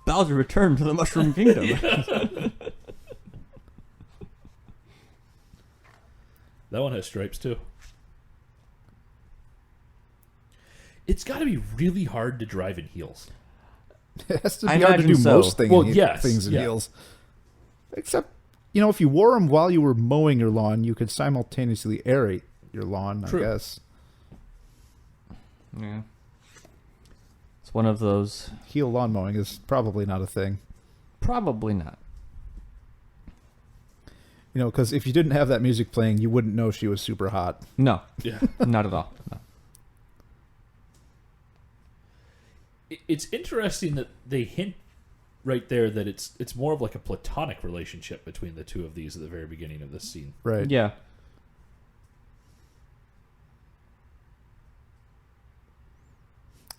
Bowser returned to the Mushroom Kingdom. That one has stripes too. It's got to be really hard to drive in heels. It has to be I hard to do imagine so. most things in heels. Except, if you wore them while you were mowing your lawn, you could simultaneously aerate your lawn, True. I guess. Yeah. It's one of those. Heel lawn mowing is probably not a thing. Probably not. Because if you didn't have that music playing, you wouldn't know she was super hot. No. Yeah. Not at all. No. It's interesting that they hint right there that it's more of like a platonic relationship between the two of these at the very beginning of this scene. Right. Yeah.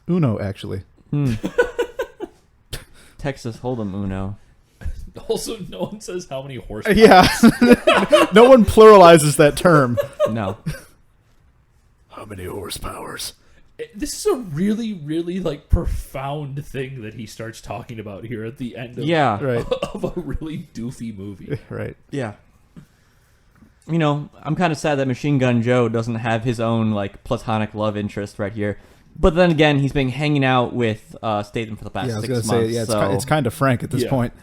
Uno, actually. Texas Hold'em Uno. Also, no one says how many horsepower. Yeah. No one pluralizes that term. No. How many horsepowers? This is a really, really profound thing that he starts talking about here at the end of, Right. of a really doofy movie. Right. Yeah. I'm kind of sad that Machine Gun Joe doesn't have his own platonic love interest right here. But then again, he's been hanging out with Statham for the past 6 months. Say, so... it's kind of frank at this Yeah. point.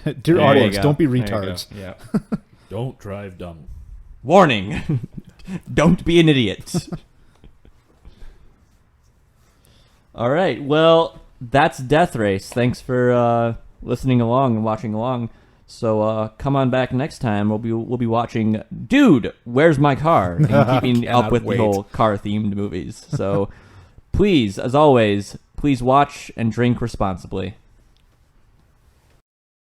Dear There audience, you go. don't be There you retards. go. Yeah. Don't drive dumb. Warning. Don't be an idiot. All right. Well, that's Death Race. Thanks for listening along and watching along. So come on back next time. We'll be watching Dude, Where's My Car? And keeping up with wait. the whole car-themed movies. So please, as always, please watch and drink responsibly.